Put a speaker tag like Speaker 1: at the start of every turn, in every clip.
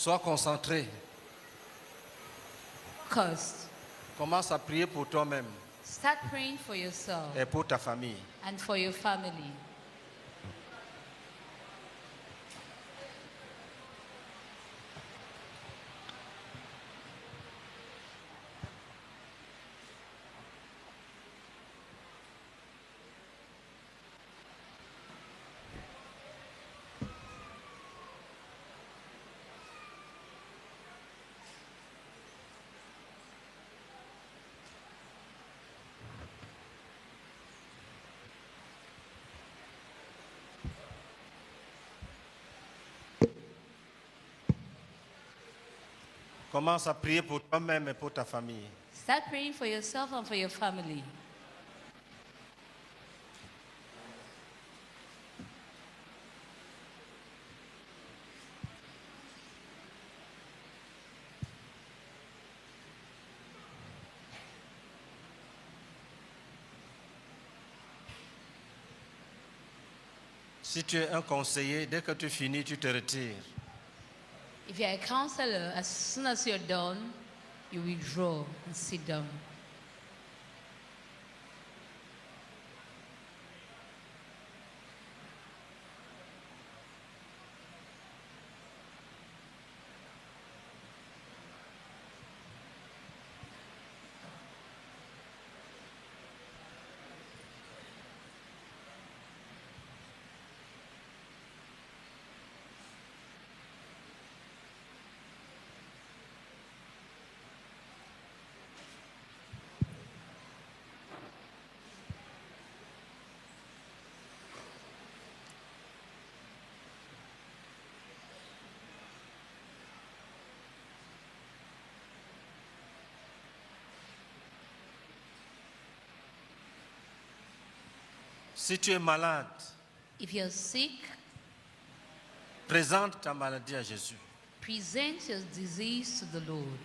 Speaker 1: Sois concentré.
Speaker 2: Focused.
Speaker 1: Commence à prier pour toi-même
Speaker 2: Start praying for yourself
Speaker 1: et pour ta famille.
Speaker 2: and for your family.
Speaker 1: Commence à prier pour toi-même et pour ta famille.
Speaker 2: Start praying for yourself and for your family.
Speaker 1: Si tu es un conseiller, dès que tu finis, tu te retires.
Speaker 2: If you're a counselor, as soon as you're done, you withdraw and sit down.
Speaker 1: Si tu es malade,
Speaker 2: If you're sick,
Speaker 1: présente ta maladie à Jésus.
Speaker 2: present your disease to the Lord.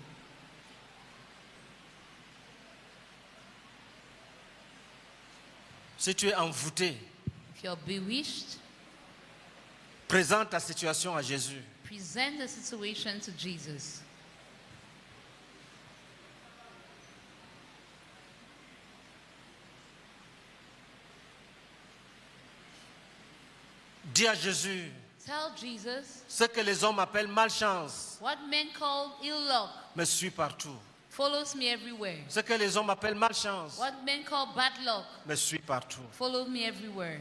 Speaker 1: Si tu es envoûté,
Speaker 2: If you're bewitched,
Speaker 1: présente ta situation à Jésus.
Speaker 2: present the situation to Jesus.
Speaker 1: Dis à Jésus,
Speaker 2: Tell Jesus
Speaker 1: ce que les hommes appellent malchance
Speaker 2: what men call ill luck
Speaker 1: me suit partout.
Speaker 2: follows me everywhere.
Speaker 1: Ce que les hommes appellent malchance
Speaker 2: What men call bad luck
Speaker 1: me suit partout.
Speaker 2: follows me everywhere.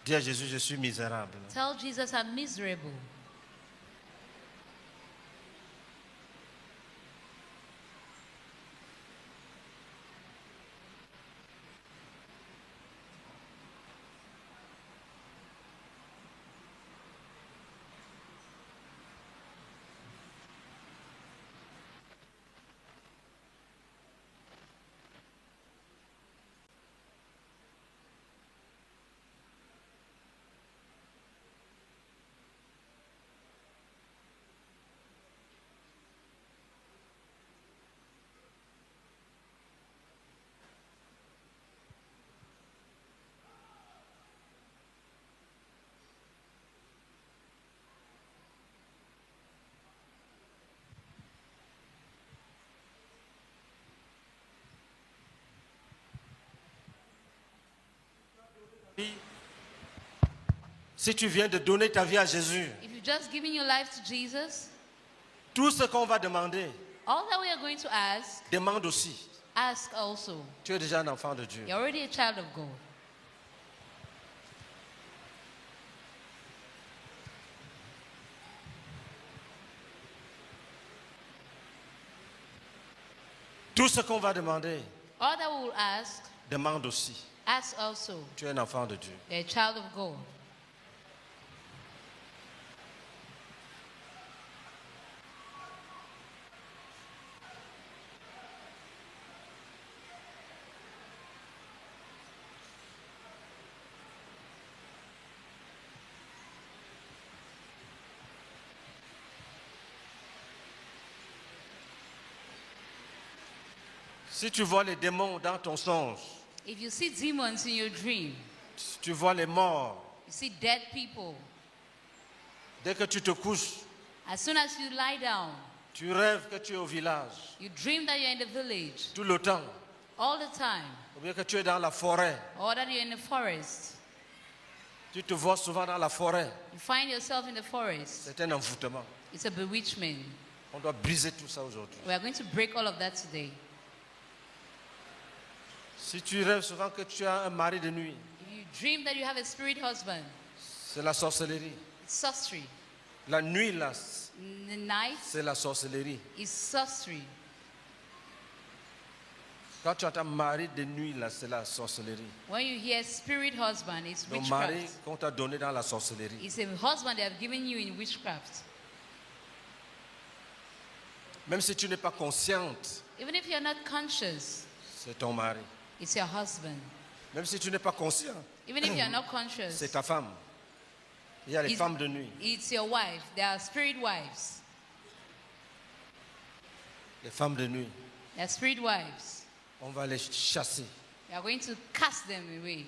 Speaker 1: Dis à Jésus, je suis misérable.
Speaker 2: Tell Jesus I'm miserable.
Speaker 1: Si tu viens de donner ta vie à Jésus,
Speaker 2: If you've just given your life to Jesus,
Speaker 1: tout ce qu'on va demander,
Speaker 2: all that we are going to
Speaker 1: demande aussi.
Speaker 2: ask also.
Speaker 1: Tu es déjà un enfant de Dieu.
Speaker 2: You're already a child of God.
Speaker 1: Tout ce qu'on va demander,
Speaker 2: All that we will ask
Speaker 1: demande aussi.
Speaker 2: also.
Speaker 1: Tu es un enfant de Dieu.
Speaker 2: You're a child of God.
Speaker 1: Si tu vois les démons dans ton songe,
Speaker 2: If you see demons in your dream,
Speaker 1: si tu vois les morts,
Speaker 2: you see dead people,
Speaker 1: Dès que tu te couches,
Speaker 2: As soon as you lie down,
Speaker 1: tu rêves que tu es au village
Speaker 2: you dream that you're in the village
Speaker 1: tout le temps,
Speaker 2: all the time,
Speaker 1: ou bien que tu es dans la forêt.
Speaker 2: or that you're in the forest.
Speaker 1: Tu te vois souvent dans la forêt.
Speaker 2: You find yourself in the forest.
Speaker 1: C'est un envoûtement.
Speaker 2: It's a bewitchment.
Speaker 1: On doit briser tout ça aujourd'hui.
Speaker 2: We are going to break all of that today.
Speaker 1: Si tu rêves souvent que tu as un mari de nuit,
Speaker 2: If you dream that you have a spirit husband,
Speaker 1: c'est la sorcellerie.
Speaker 2: it's sorcery.
Speaker 1: La nuit, là,
Speaker 2: In the night,
Speaker 1: c'est la sorcellerie.
Speaker 2: it's sorcery.
Speaker 1: Quand tu entends mari de nuit, là, c'est la sorcellerie.
Speaker 2: When you hear spirit husband, it's
Speaker 1: Le mari
Speaker 2: witchcraft.
Speaker 1: qu'on t'a donné dans la sorcellerie.
Speaker 2: It's a husband they have given you in witchcraft.
Speaker 1: Même si tu n'es pas consciente,
Speaker 2: Even if you're not conscious,
Speaker 1: c'est ton mari.
Speaker 2: it's your husband.
Speaker 1: Même si tu n'es pas conscient,
Speaker 2: Even if you're not
Speaker 1: c'est
Speaker 2: conscious,
Speaker 1: ta femme. Il y a les
Speaker 2: It's-
Speaker 1: femmes de nuit.
Speaker 2: it's your wife. There are spirit wives.
Speaker 1: Les femmes de nuit,
Speaker 2: There are spirit wives.
Speaker 1: on va les chasser.
Speaker 2: You are going to cast them away.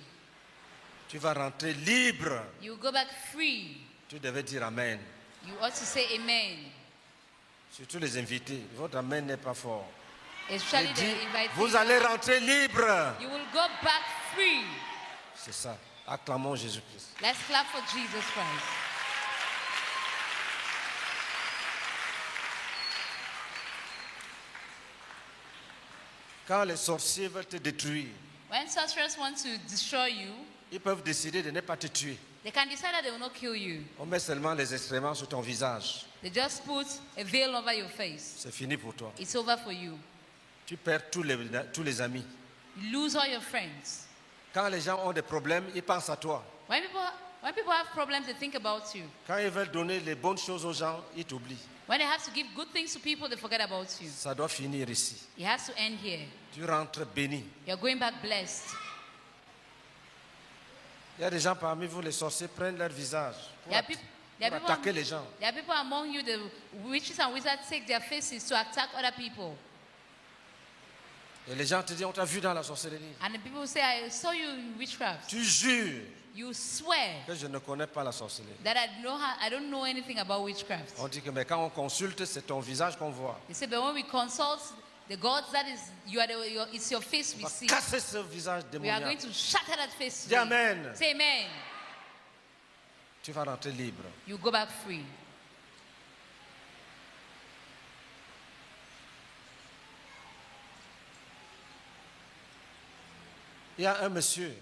Speaker 1: Tu vas rentrer libre.
Speaker 2: You go back free.
Speaker 1: Tu devais dire Amen.
Speaker 2: You ought to say amen.
Speaker 1: Surtout les invités. Votre Amen n'est pas fort.
Speaker 2: Especially
Speaker 1: J'ai
Speaker 2: the
Speaker 1: dit,
Speaker 2: invited.
Speaker 1: vous allez rentrer libre.
Speaker 2: You will go back free.
Speaker 1: C'est ça. Acclamons Jésus-Christ.
Speaker 2: Let's clap for Jesus Christ.
Speaker 1: Quand les sorciers veulent te détruire,
Speaker 2: When sorcerers want to destroy you,
Speaker 1: ils peuvent décider de ne pas te tuer.
Speaker 2: they can decide that they will not kill you.
Speaker 1: On met seulement les excréments sur ton visage.
Speaker 2: They just put a veil over your face.
Speaker 1: C'est fini pour toi.
Speaker 2: It's over for you.
Speaker 1: Tu perds tous les amis.
Speaker 2: You lose all your friends.
Speaker 1: Quand les gens ont des problèmes, ils pensent à toi.
Speaker 2: When people have problems, they think about you.
Speaker 1: Quand ils veulent donner les bonnes choses aux gens, ils t'oublient.
Speaker 2: When they have to give good things to people, they forget about you.
Speaker 1: Ça doit finir ici.
Speaker 2: It has to end here.
Speaker 1: Tu rentres béni.
Speaker 2: You're going back blessed.
Speaker 1: Il y a des gens parmi vous, les sorciers, prennent leur visage pour,
Speaker 2: There are, there are people,
Speaker 1: attaquer les gens.
Speaker 2: there are people among you, the witches and wizards take their faces to attack other people.
Speaker 1: Et les gens te disent, on t'a vu dans la sorcellerie.
Speaker 2: And the people say, I saw you in witchcraft.
Speaker 1: Tu jures
Speaker 2: You swear
Speaker 1: que je ne connais pas la sorcellerie.
Speaker 2: that I don't know anything about witchcraft.
Speaker 1: On dit que mais quand on consulte, c'est ton visage qu'on voit.
Speaker 2: They say, but when we consult the gods, that is, it's your face we
Speaker 1: On va
Speaker 2: see.
Speaker 1: casser ce visage
Speaker 2: We are going
Speaker 1: démoniaque.
Speaker 2: to shatter that face.
Speaker 1: Dis
Speaker 2: today.
Speaker 1: Amen.
Speaker 2: Say amen.
Speaker 1: Tu vas rentrer libre.
Speaker 2: You go back free.
Speaker 1: Il y a un monsieur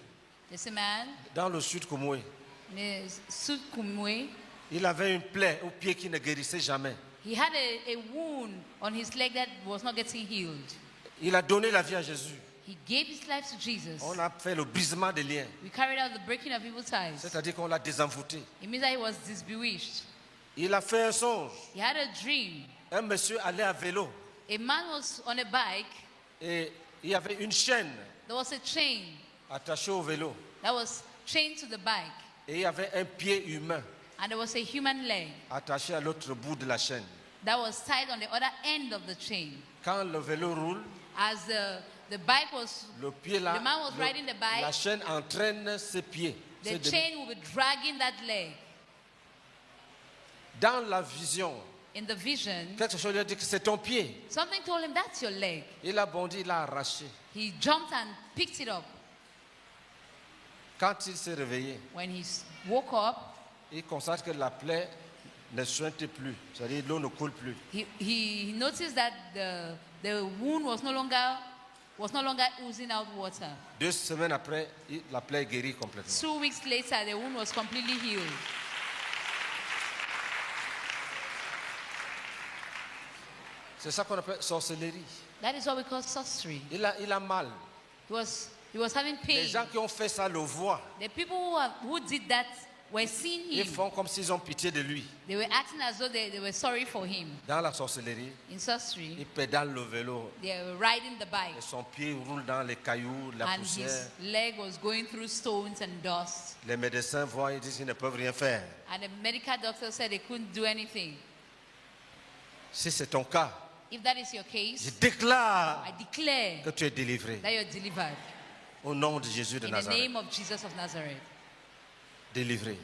Speaker 2: There's a man,
Speaker 1: dans le sud Kumwe.
Speaker 2: Sud Kumwe.
Speaker 1: Il avait une plaie au pied qui ne guérissait jamais.
Speaker 2: He had a wound on his leg that was not getting healed.
Speaker 1: Il a donné la vie à Jésus.
Speaker 2: He gave his life to Jesus.
Speaker 1: On a fait le brisement des liens.
Speaker 2: We carried out the breaking of evil ties.
Speaker 1: C'est-à-dire qu'on l'a désenvoûté.
Speaker 2: It means that he was bewitched.
Speaker 1: Il a fait un songe.
Speaker 2: He had a dream.
Speaker 1: Un monsieur allait à vélo
Speaker 2: A man was on a bike.
Speaker 1: et il y avait une chaîne
Speaker 2: There was a chain
Speaker 1: attachée au vélo.
Speaker 2: that was chained to the bike.
Speaker 1: Et il y avait un pied humain
Speaker 2: And there was a human leg
Speaker 1: attaché à l'autre bout de la chaîne.
Speaker 2: that was tied on the other end of the chain.
Speaker 1: Quand le vélo roule,
Speaker 2: As the bike was,
Speaker 1: le pied là,
Speaker 2: The man was riding the bike.
Speaker 1: la chaîne entraîne ses pieds.
Speaker 2: the
Speaker 1: Ses demi-
Speaker 2: chain will be dragging that leg.
Speaker 1: Dans la vision,
Speaker 2: In the vision,
Speaker 1: quelque chose lui a dit que c'est ton pied.
Speaker 2: something told him that's your leg.
Speaker 1: Il a bondi, il l'a arraché.
Speaker 2: He jumped and picked it up.
Speaker 1: Quand il s'est réveillé,
Speaker 2: When he woke up,
Speaker 1: il constate que la plaie ne suinte plus. C'est-à-dire l'eau ne coule plus.
Speaker 2: he noticed that the wound was no longer oozing out water.
Speaker 1: 2 semaines après, la plaie est guérie complètement.
Speaker 2: 2 weeks later, the wound was completely healed.
Speaker 1: C'est ça qu'on appelle sorcellerie.
Speaker 2: That is what we call sorcery.
Speaker 1: Il a mal.
Speaker 2: He was having
Speaker 1: Les
Speaker 2: pain.
Speaker 1: gens qui ont fait ça le voient.
Speaker 2: The people who did that were seeing
Speaker 1: Ils
Speaker 2: him.
Speaker 1: font comme s'ils ont pitié de lui.
Speaker 2: They were acting as though they were sorry for him.
Speaker 1: Dans la sorcellerie,
Speaker 2: In sorcery,
Speaker 1: il pédale le vélo.
Speaker 2: they were riding the bike.
Speaker 1: Et son pied roule dans les cailloux, la
Speaker 2: And
Speaker 1: poussière.
Speaker 2: his leg was going through stones and dust.
Speaker 1: Les médecins voient, ils disent qu'ils ne peuvent rien faire.
Speaker 2: And the medical doctor said they couldn't do anything.
Speaker 1: Si c'est ton cas,
Speaker 2: If that is your
Speaker 1: je
Speaker 2: case,
Speaker 1: déclare
Speaker 2: I declare
Speaker 1: que tu es délivré.
Speaker 2: that you're delivered.
Speaker 1: Au nom de Jésus de
Speaker 2: In the
Speaker 1: Nazareth.
Speaker 2: name of Jesus of Nazareth.
Speaker 1: Délivré.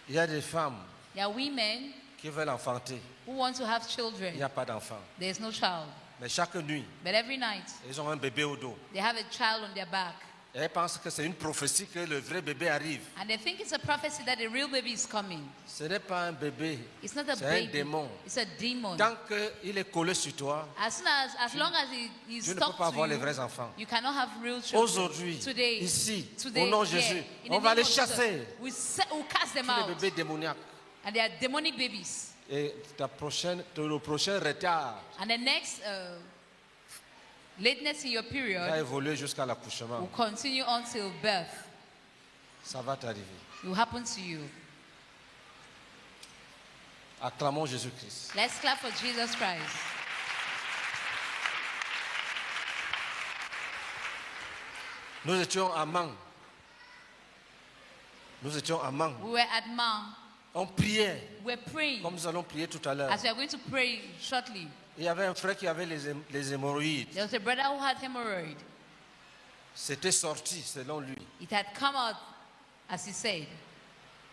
Speaker 1: Il y a des femmes
Speaker 2: There are women
Speaker 1: qui veulent enfanter.
Speaker 2: who want to have
Speaker 1: Il
Speaker 2: children.
Speaker 1: n'y a pas d'enfant.
Speaker 2: There's no child.
Speaker 1: Mais chaque nuit,
Speaker 2: But every night,
Speaker 1: ils ont un bébé au dos.
Speaker 2: they have a child on their back.
Speaker 1: Et elles pensent que c'est une prophétie que le vrai bébé arrive.
Speaker 2: And they think it's a prophecy that the real baby is coming.
Speaker 1: Ce n'est pas un bébé,
Speaker 2: It's not a
Speaker 1: c'est un
Speaker 2: baby.
Speaker 1: démon.
Speaker 2: It's a demon.
Speaker 1: Tant qu'il est collé sur toi,
Speaker 2: As long as he's
Speaker 1: tu ne peux
Speaker 2: stuck
Speaker 1: pas
Speaker 2: to
Speaker 1: avoir les
Speaker 2: you,
Speaker 1: vrais enfants.
Speaker 2: you cannot have real children.
Speaker 1: Aujourd'hui,
Speaker 2: Today,
Speaker 1: ici,
Speaker 2: today,
Speaker 1: au nom de
Speaker 2: here,
Speaker 1: Jésus,
Speaker 2: in the
Speaker 1: on va
Speaker 2: name
Speaker 1: les
Speaker 2: of Jesus,
Speaker 1: chasser.
Speaker 2: we'll cast them
Speaker 1: Tous les
Speaker 2: out.
Speaker 1: bébés démoniaques.
Speaker 2: And they are demonic babies.
Speaker 1: Et le prochain retard
Speaker 2: And the next lateness in your
Speaker 1: va
Speaker 2: period
Speaker 1: évoluer jusqu'à
Speaker 2: will
Speaker 1: l'accouchement.
Speaker 2: continue until birth.
Speaker 1: Ça va t'arriver.
Speaker 2: It will happen to you.
Speaker 1: Acclamons Jésus-Christ.
Speaker 2: Let's clap for Jesus Christ.
Speaker 1: Nous étions à Mans. Nous étions à Mans.
Speaker 2: We were at Mang.
Speaker 1: On priait,
Speaker 2: We were praying.
Speaker 1: comme nous allons prier tout à l'heure.
Speaker 2: As we are going to pray shortly,
Speaker 1: Il y avait un frère qui avait les hémorroïdes.
Speaker 2: there was a brother who had hemorrhoid.
Speaker 1: C'était sorti, selon lui.
Speaker 2: It had come out, as he said.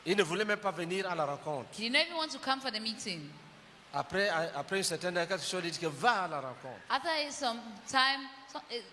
Speaker 1: Il ne voulait même pas venir à la rencontre.
Speaker 2: He did not even want to come for the meeting.
Speaker 1: Après une certaine heure, quelque chose dit que va à la rencontre.
Speaker 2: After some time,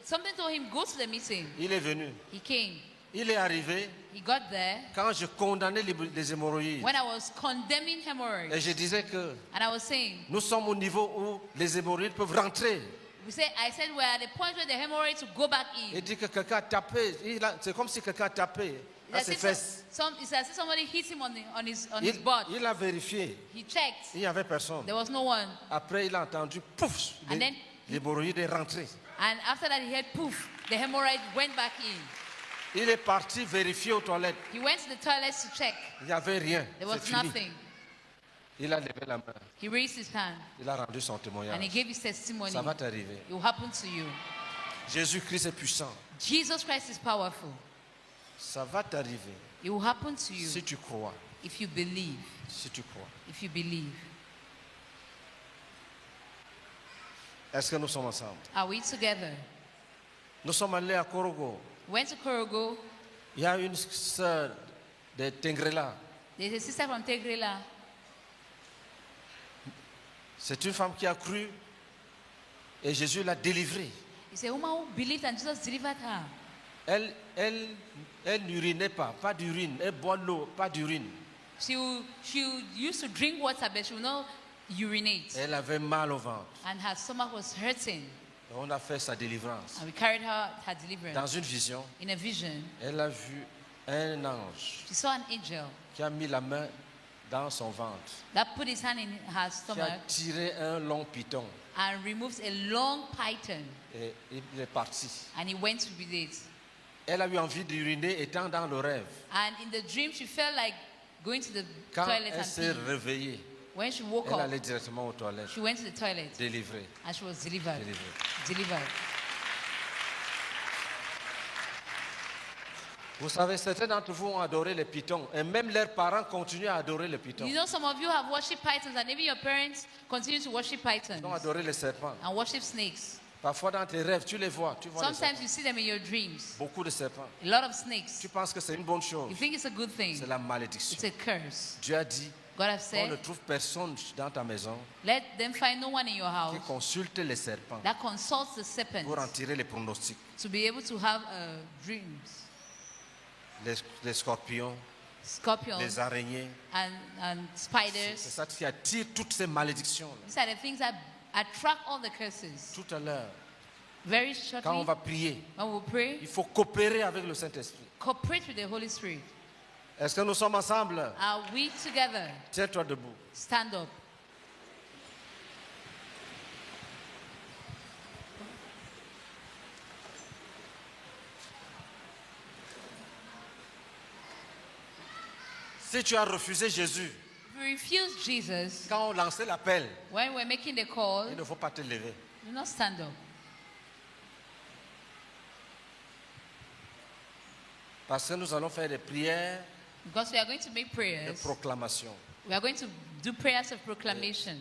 Speaker 2: something told him, go to the meeting.
Speaker 1: Il est venu.
Speaker 2: He came.
Speaker 1: Il est arrivé
Speaker 2: He got there.
Speaker 1: quand je condamnais les hémorroïdes.
Speaker 2: When I was condemning
Speaker 1: Et
Speaker 2: hemorrhoids,
Speaker 1: je disais que
Speaker 2: and I was saying,
Speaker 1: nous sommes au niveau où les hémorroïdes peuvent rentrer.
Speaker 2: I said we're at the point where the hemorrhoids to go back in.
Speaker 1: Il dit que quelqu'un a tapé. C'est comme si quelqu'un a tapé à
Speaker 2: It's
Speaker 1: ses
Speaker 2: as
Speaker 1: fesses.
Speaker 2: it's as if somebody hit him on his butt.
Speaker 1: Il a vérifié.
Speaker 2: He checked.
Speaker 1: Il n'y avait personne.
Speaker 2: There was no one.
Speaker 1: Après, il a entendu, pouf,
Speaker 2: And then-
Speaker 1: l'hémorroïde est rentré.
Speaker 2: And after that, he heard poof. The hemorrhoid went back in.
Speaker 1: Il est parti vérifier aux toilettes.
Speaker 2: He went to the toilets to check.
Speaker 1: Il n'y avait rien.
Speaker 2: There
Speaker 1: C'est
Speaker 2: was
Speaker 1: fini.
Speaker 2: nothing.
Speaker 1: Il a levé la main.
Speaker 2: He raised his hand
Speaker 1: Il a rendu son
Speaker 2: and he
Speaker 1: témoignage.
Speaker 2: gave his testimony.
Speaker 1: Ça va t'arriver.
Speaker 2: It will happen to you.
Speaker 1: Jésus-Christ est puissant.
Speaker 2: Jesus Christ is powerful.
Speaker 1: Ça va t'arriver.
Speaker 2: It will happen to you
Speaker 1: Si tu crois.
Speaker 2: if you believe.
Speaker 1: Si tu crois.
Speaker 2: If you believe.
Speaker 1: Est-ce que nous sommes ensemble?
Speaker 2: Are we together?
Speaker 1: Nous sommes allés à Korogo.
Speaker 2: Went to Korogo.
Speaker 1: Il y a une sœur de Tengrela.
Speaker 2: There's a sister from Tegrela.
Speaker 1: C'est une femme qui a cru et Jésus l'a délivrée.
Speaker 2: It's a woman who believed and Jesus delivered her.
Speaker 1: Elle n'urinait pas d'urine. Elle boit l'eau, pas d'urine.
Speaker 2: She used to drink water, but she would not urinate.
Speaker 1: Elle avait mal au ventre.
Speaker 2: And her stomach was hurting.
Speaker 1: Et on a fait sa délivrance.
Speaker 2: And we carried her deliverance.
Speaker 1: Dans une vision,
Speaker 2: In a vision,
Speaker 1: elle a vu un ange
Speaker 2: she saw an angel
Speaker 1: qui a mis la main dans son ventre,
Speaker 2: that put his hand in her
Speaker 1: qui a
Speaker 2: stomach
Speaker 1: tiré un long piton
Speaker 2: and removed a long python.
Speaker 1: et il est parti.
Speaker 2: And he went with it.
Speaker 1: Elle a eu envie d'uriner étant dans le rêve.
Speaker 2: And in the dream, she felt like going to the
Speaker 1: Quand
Speaker 2: toilet
Speaker 1: elle
Speaker 2: and
Speaker 1: s'est
Speaker 2: pee.
Speaker 1: réveillée,
Speaker 2: When she woke
Speaker 1: elle
Speaker 2: up,
Speaker 1: allait directement aux toilettes,
Speaker 2: she went to the toilet
Speaker 1: délivrée.
Speaker 2: and she was delivered.
Speaker 1: Délivrée.
Speaker 2: Delivered.
Speaker 1: Vous savez, certains d'entre vous ont adoré les pitons et même leurs parents continuent à adorer les pitons.
Speaker 2: You know, some of you have worshipped pythons, and even your parents continue to worship pythons
Speaker 1: Ils ont adoré les serpents.
Speaker 2: and worship snakes.
Speaker 1: Parfois dans tes rêves, tu les vois, tu vois les
Speaker 2: Sometimes
Speaker 1: serpents.
Speaker 2: you see them in your dreams.
Speaker 1: Beaucoup de serpents.
Speaker 2: A lot of snakes.
Speaker 1: Tu penses que c'est une bonne chose.
Speaker 2: You think it's a good thing.
Speaker 1: C'est la malédiction.
Speaker 2: It's a curse.
Speaker 1: Dieu a dit,
Speaker 2: God has
Speaker 1: on ne
Speaker 2: said,
Speaker 1: trouve personne dans ta maison
Speaker 2: let them find no one in your
Speaker 1: qui
Speaker 2: house
Speaker 1: consulte les serpents
Speaker 2: that consults the serpent
Speaker 1: pour en tirer les pronostics.
Speaker 2: to be able to have dreams.
Speaker 1: Les scorpions,
Speaker 2: Scorpions
Speaker 1: les araignées.
Speaker 2: and
Speaker 1: C'est
Speaker 2: spiders.
Speaker 1: ça qui attire toutes ces malédictions.
Speaker 2: These are the things that attract all the curses.
Speaker 1: Tout à l'heure,
Speaker 2: Very
Speaker 1: quand on
Speaker 2: shortly,
Speaker 1: va prier,
Speaker 2: when we pray,
Speaker 1: il faut coopérer avec le Saint-Esprit.
Speaker 2: cooperate with the Holy Spirit.
Speaker 1: Est-ce que nous sommes ensemble?
Speaker 2: Are we together?
Speaker 1: Tiens-toi debout.
Speaker 2: Stand up.
Speaker 1: Si tu as refusé Jésus,
Speaker 2: If you refuse Jesus,
Speaker 1: quand on lançait l'appel,
Speaker 2: when we're making the call,
Speaker 1: il ne faut pas te lever.
Speaker 2: do not stand up.
Speaker 1: Parce que nous allons faire des prières
Speaker 2: Because we are going to make
Speaker 1: de
Speaker 2: prayers.
Speaker 1: proclamation.
Speaker 2: We are going to do prayers of proclamation.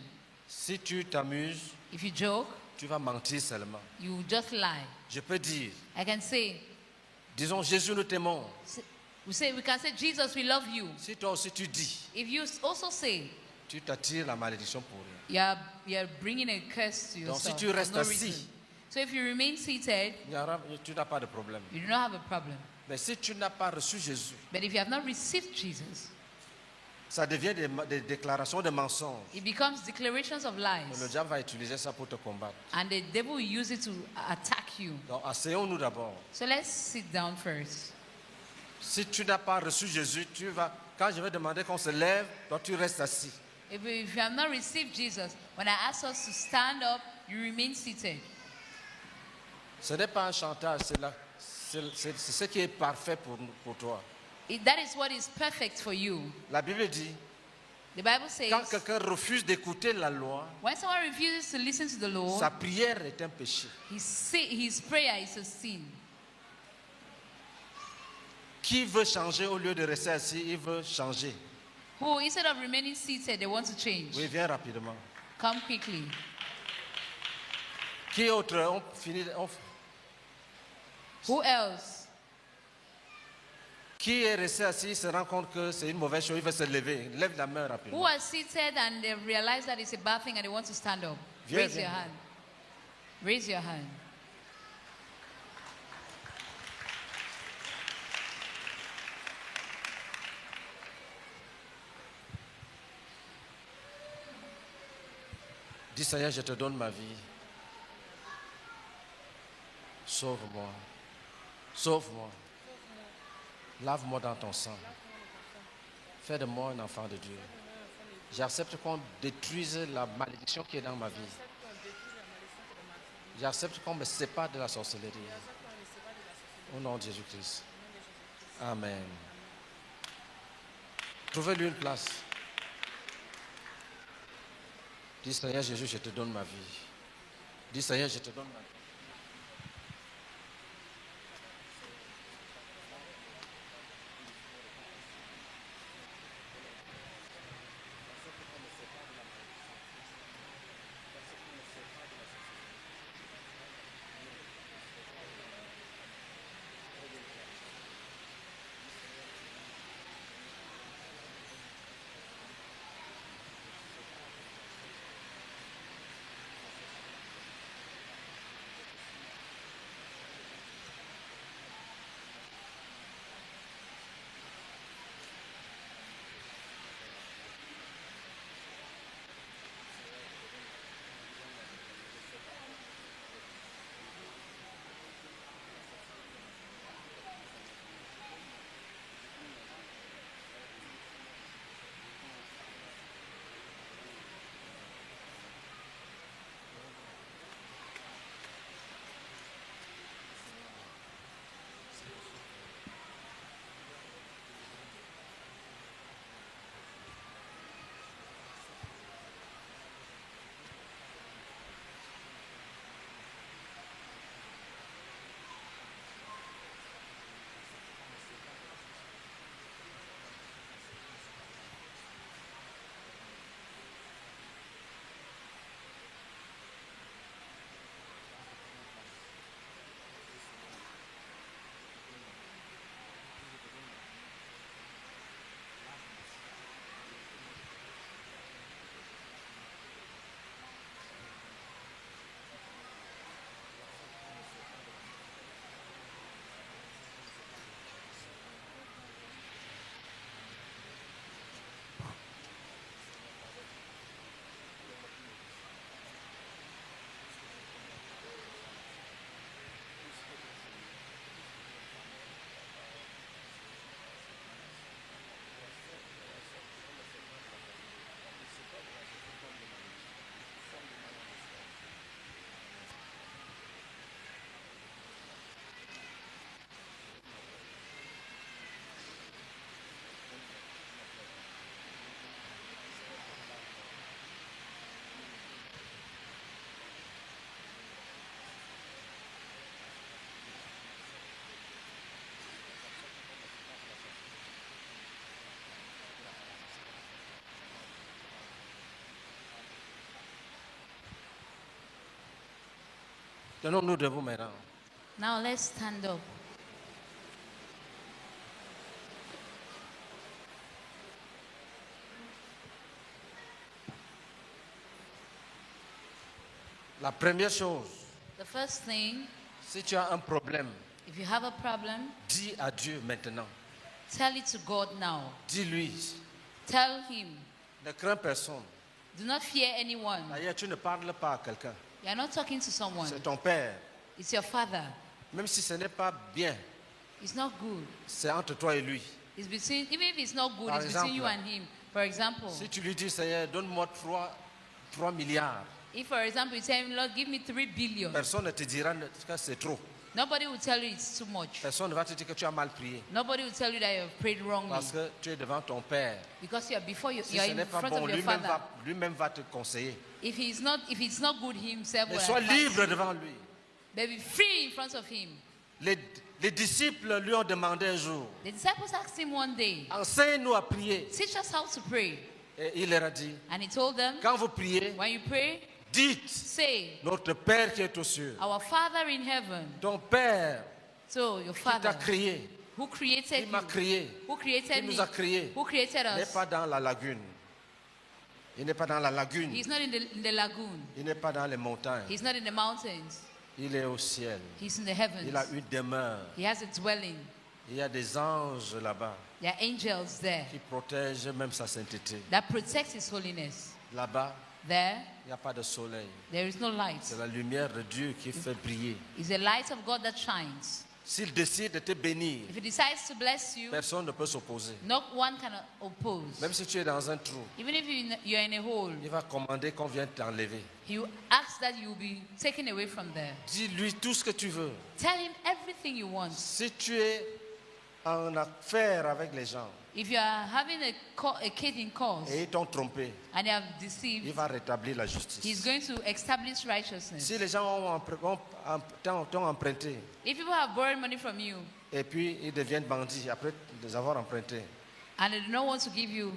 Speaker 1: Si tu t'amuses,
Speaker 2: If you joke,
Speaker 1: tu vas mentir seulement.
Speaker 2: you just lie.
Speaker 1: Je peux dire,
Speaker 2: I can say,
Speaker 1: disons, Jésus, nous t'aimons.
Speaker 2: We can say, Jesus, we love you.
Speaker 1: Si toi aussi tu dis,
Speaker 2: If you also say,
Speaker 1: tu t'attires la malédiction pour rien.
Speaker 2: you're bringing a curse to
Speaker 1: Donc si
Speaker 2: yourself
Speaker 1: tu
Speaker 2: for
Speaker 1: restes
Speaker 2: no
Speaker 1: assis,
Speaker 2: reason. So if you remain seated,
Speaker 1: tu n'as pas de problème.
Speaker 2: you do not have a problem.
Speaker 1: Mais si tu n'as pas reçu Jésus,
Speaker 2: But if you have not received Jesus,
Speaker 1: ça devient des déclarations de mensonges.
Speaker 2: it becomes declarations of
Speaker 1: Le
Speaker 2: lies.
Speaker 1: diable va utiliser ça pour te combattre.
Speaker 2: And the devil will use it to attack you.
Speaker 1: Donc asseyons-nous d'abord.
Speaker 2: So let's sit down first.
Speaker 1: Si tu n'as pas reçu Jésus, quand je vais demander qu'on se lève, donc tu restes assis.
Speaker 2: If you have not received Jesus, when I ask us to stand up, you remain seated.
Speaker 1: Ce n'est pas un chantage, c'est ce qui est parfait pour toi.
Speaker 2: That is what is perfect for you.
Speaker 1: La Bible dit,
Speaker 2: The Bible says,
Speaker 1: quand quelqu'un refuse d'écouter la loi,
Speaker 2: when someone refuses to listen to the Lord,
Speaker 1: sa prière est un péché.
Speaker 2: his prayer is a sin.
Speaker 1: Qui veut changer au lieu de rester assis, il veut changer.
Speaker 2: Who, instead of remaining seated, they want to change.
Speaker 1: Oui, viens rapidement.
Speaker 2: Come quickly.
Speaker 1: Qui autre?
Speaker 2: Who else?
Speaker 1: Qui est resté assis, il se rend compte que c'est une mauvaise chose, il veut se lever. Lève la main
Speaker 2: Who
Speaker 1: rapidement.
Speaker 2: are seated and they realize that it's a bad thing and they want to stand up?
Speaker 1: Viens,
Speaker 2: Raise
Speaker 1: viens.
Speaker 2: your hand. Raise your hand.
Speaker 1: Dis Seigneur, je te donne ma vie. Sauve-moi. Sauve-moi. Lave-moi dans ton sang. Fais de moi un enfant de Dieu. J'accepte qu'on détruise la malédiction qui est dans ma vie. J'accepte qu'on me sépare de la sorcellerie. Au nom de Jésus-Christ. Amen. Trouvez-lui une place. Dis Seigneur Jésus, je te donne ma vie. Dis Seigneur, je te donne ma vie. Tenons-nous debout maintenant.
Speaker 2: Now let's stand up.
Speaker 1: La première chose,
Speaker 2: The first thing,
Speaker 1: si tu as un problème,
Speaker 2: if you have a problem,
Speaker 1: dis à Dieu maintenant.
Speaker 2: tell it to God now.
Speaker 1: Dis-lui.
Speaker 2: Tell him.
Speaker 1: Ne crains personne.
Speaker 2: Do not fear anyone.
Speaker 1: D'ailleurs, tu ne parles pas à quelqu'un.
Speaker 2: You are not talking to someone.
Speaker 1: C'est ton père.
Speaker 2: It's your father.
Speaker 1: Même si ce n'est pas bien,
Speaker 2: It's not good.
Speaker 1: c'est entre toi et lui.
Speaker 2: It's between, even if it's not good,
Speaker 1: Par
Speaker 2: it's between you
Speaker 1: exemple,
Speaker 2: and him. For example,
Speaker 1: Si tu lui dis, Seigneur, donne-moi 3 milliards,
Speaker 2: if for example you tell him, Lord, give me 3 billion,
Speaker 1: personne ne te dira que c'est trop.
Speaker 2: nobody will tell you it's too much.
Speaker 1: Personne ne va te dire que tu as mal prié.
Speaker 2: Nobody will tell you that you have prayed wrongly
Speaker 1: Parce que tu es devant ton père.
Speaker 2: because you are before you,
Speaker 1: Si
Speaker 2: you are
Speaker 1: ce
Speaker 2: in
Speaker 1: n'est pas
Speaker 2: front
Speaker 1: bon,
Speaker 2: of your
Speaker 1: lui-même
Speaker 2: father.
Speaker 1: va te conseiller.
Speaker 2: If it's not good, he himself will
Speaker 1: Mais sois
Speaker 2: advise
Speaker 1: libre
Speaker 2: you.
Speaker 1: devant lui.
Speaker 2: But be free in front of him.
Speaker 1: Les disciples lui ont demandé un jour,
Speaker 2: The disciples asked him one day,
Speaker 1: enseigne-nous à prier.
Speaker 2: teach us how to pray.
Speaker 1: Et il leur a dit,
Speaker 2: And he told them,
Speaker 1: quand vous priez,
Speaker 2: when you pray,
Speaker 1: dites,
Speaker 2: say,
Speaker 1: notre Père qui est aux cieux,
Speaker 2: our Father in heaven.
Speaker 1: ton Père
Speaker 2: So your
Speaker 1: qui t'a
Speaker 2: Father
Speaker 1: créé,
Speaker 2: who created
Speaker 1: qui m'a
Speaker 2: you,
Speaker 1: créé,
Speaker 2: who created
Speaker 1: qui
Speaker 2: me,
Speaker 1: nous a créés,
Speaker 2: who created
Speaker 1: n'est
Speaker 2: us.
Speaker 1: pas dans la lagune. Il n'est pas dans la lagune.
Speaker 2: He's not in the lagoon.
Speaker 1: Il n'est pas dans les montagnes.
Speaker 2: He's not in the mountains.
Speaker 1: Il est au ciel.
Speaker 2: He's in the
Speaker 1: Il
Speaker 2: heavens.
Speaker 1: a une demeure.
Speaker 2: He has a dwelling.
Speaker 1: Il y a des anges là-bas
Speaker 2: There are angels there
Speaker 1: qui protègent même sa sainteté.
Speaker 2: that protect his holiness.
Speaker 1: Là-bas,
Speaker 2: There,
Speaker 1: il n'y a pas de soleil.
Speaker 2: there is no light.
Speaker 1: C'est la lumière de Dieu qui fait briller.
Speaker 2: It's the light of God that shines.
Speaker 1: S'il décide de te bénir,
Speaker 2: If he decides to bless you,
Speaker 1: personne ne peut s'opposer.
Speaker 2: no one can oppose.
Speaker 1: Même si tu es dans un trou,
Speaker 2: Even if you're in a hole,
Speaker 1: il va commander qu'on vienne t'enlever.
Speaker 2: he will ask that you will be taken away from there.
Speaker 1: Dis-lui tout ce que tu veux.
Speaker 2: Tell him everything you want.
Speaker 1: Si tu es en affaire avec les gens
Speaker 2: If you are having a kid in cause
Speaker 1: et ils t'ont trompé,
Speaker 2: and they have
Speaker 1: il
Speaker 2: deceived,
Speaker 1: va rétablir la
Speaker 2: he's
Speaker 1: justice.
Speaker 2: going to establish righteousness.
Speaker 1: Si les gens t'ont emprunté
Speaker 2: If people have borrowed money from you
Speaker 1: et puis ils deviennent bandits après les avoir empruntés,
Speaker 2: and they do not want to give you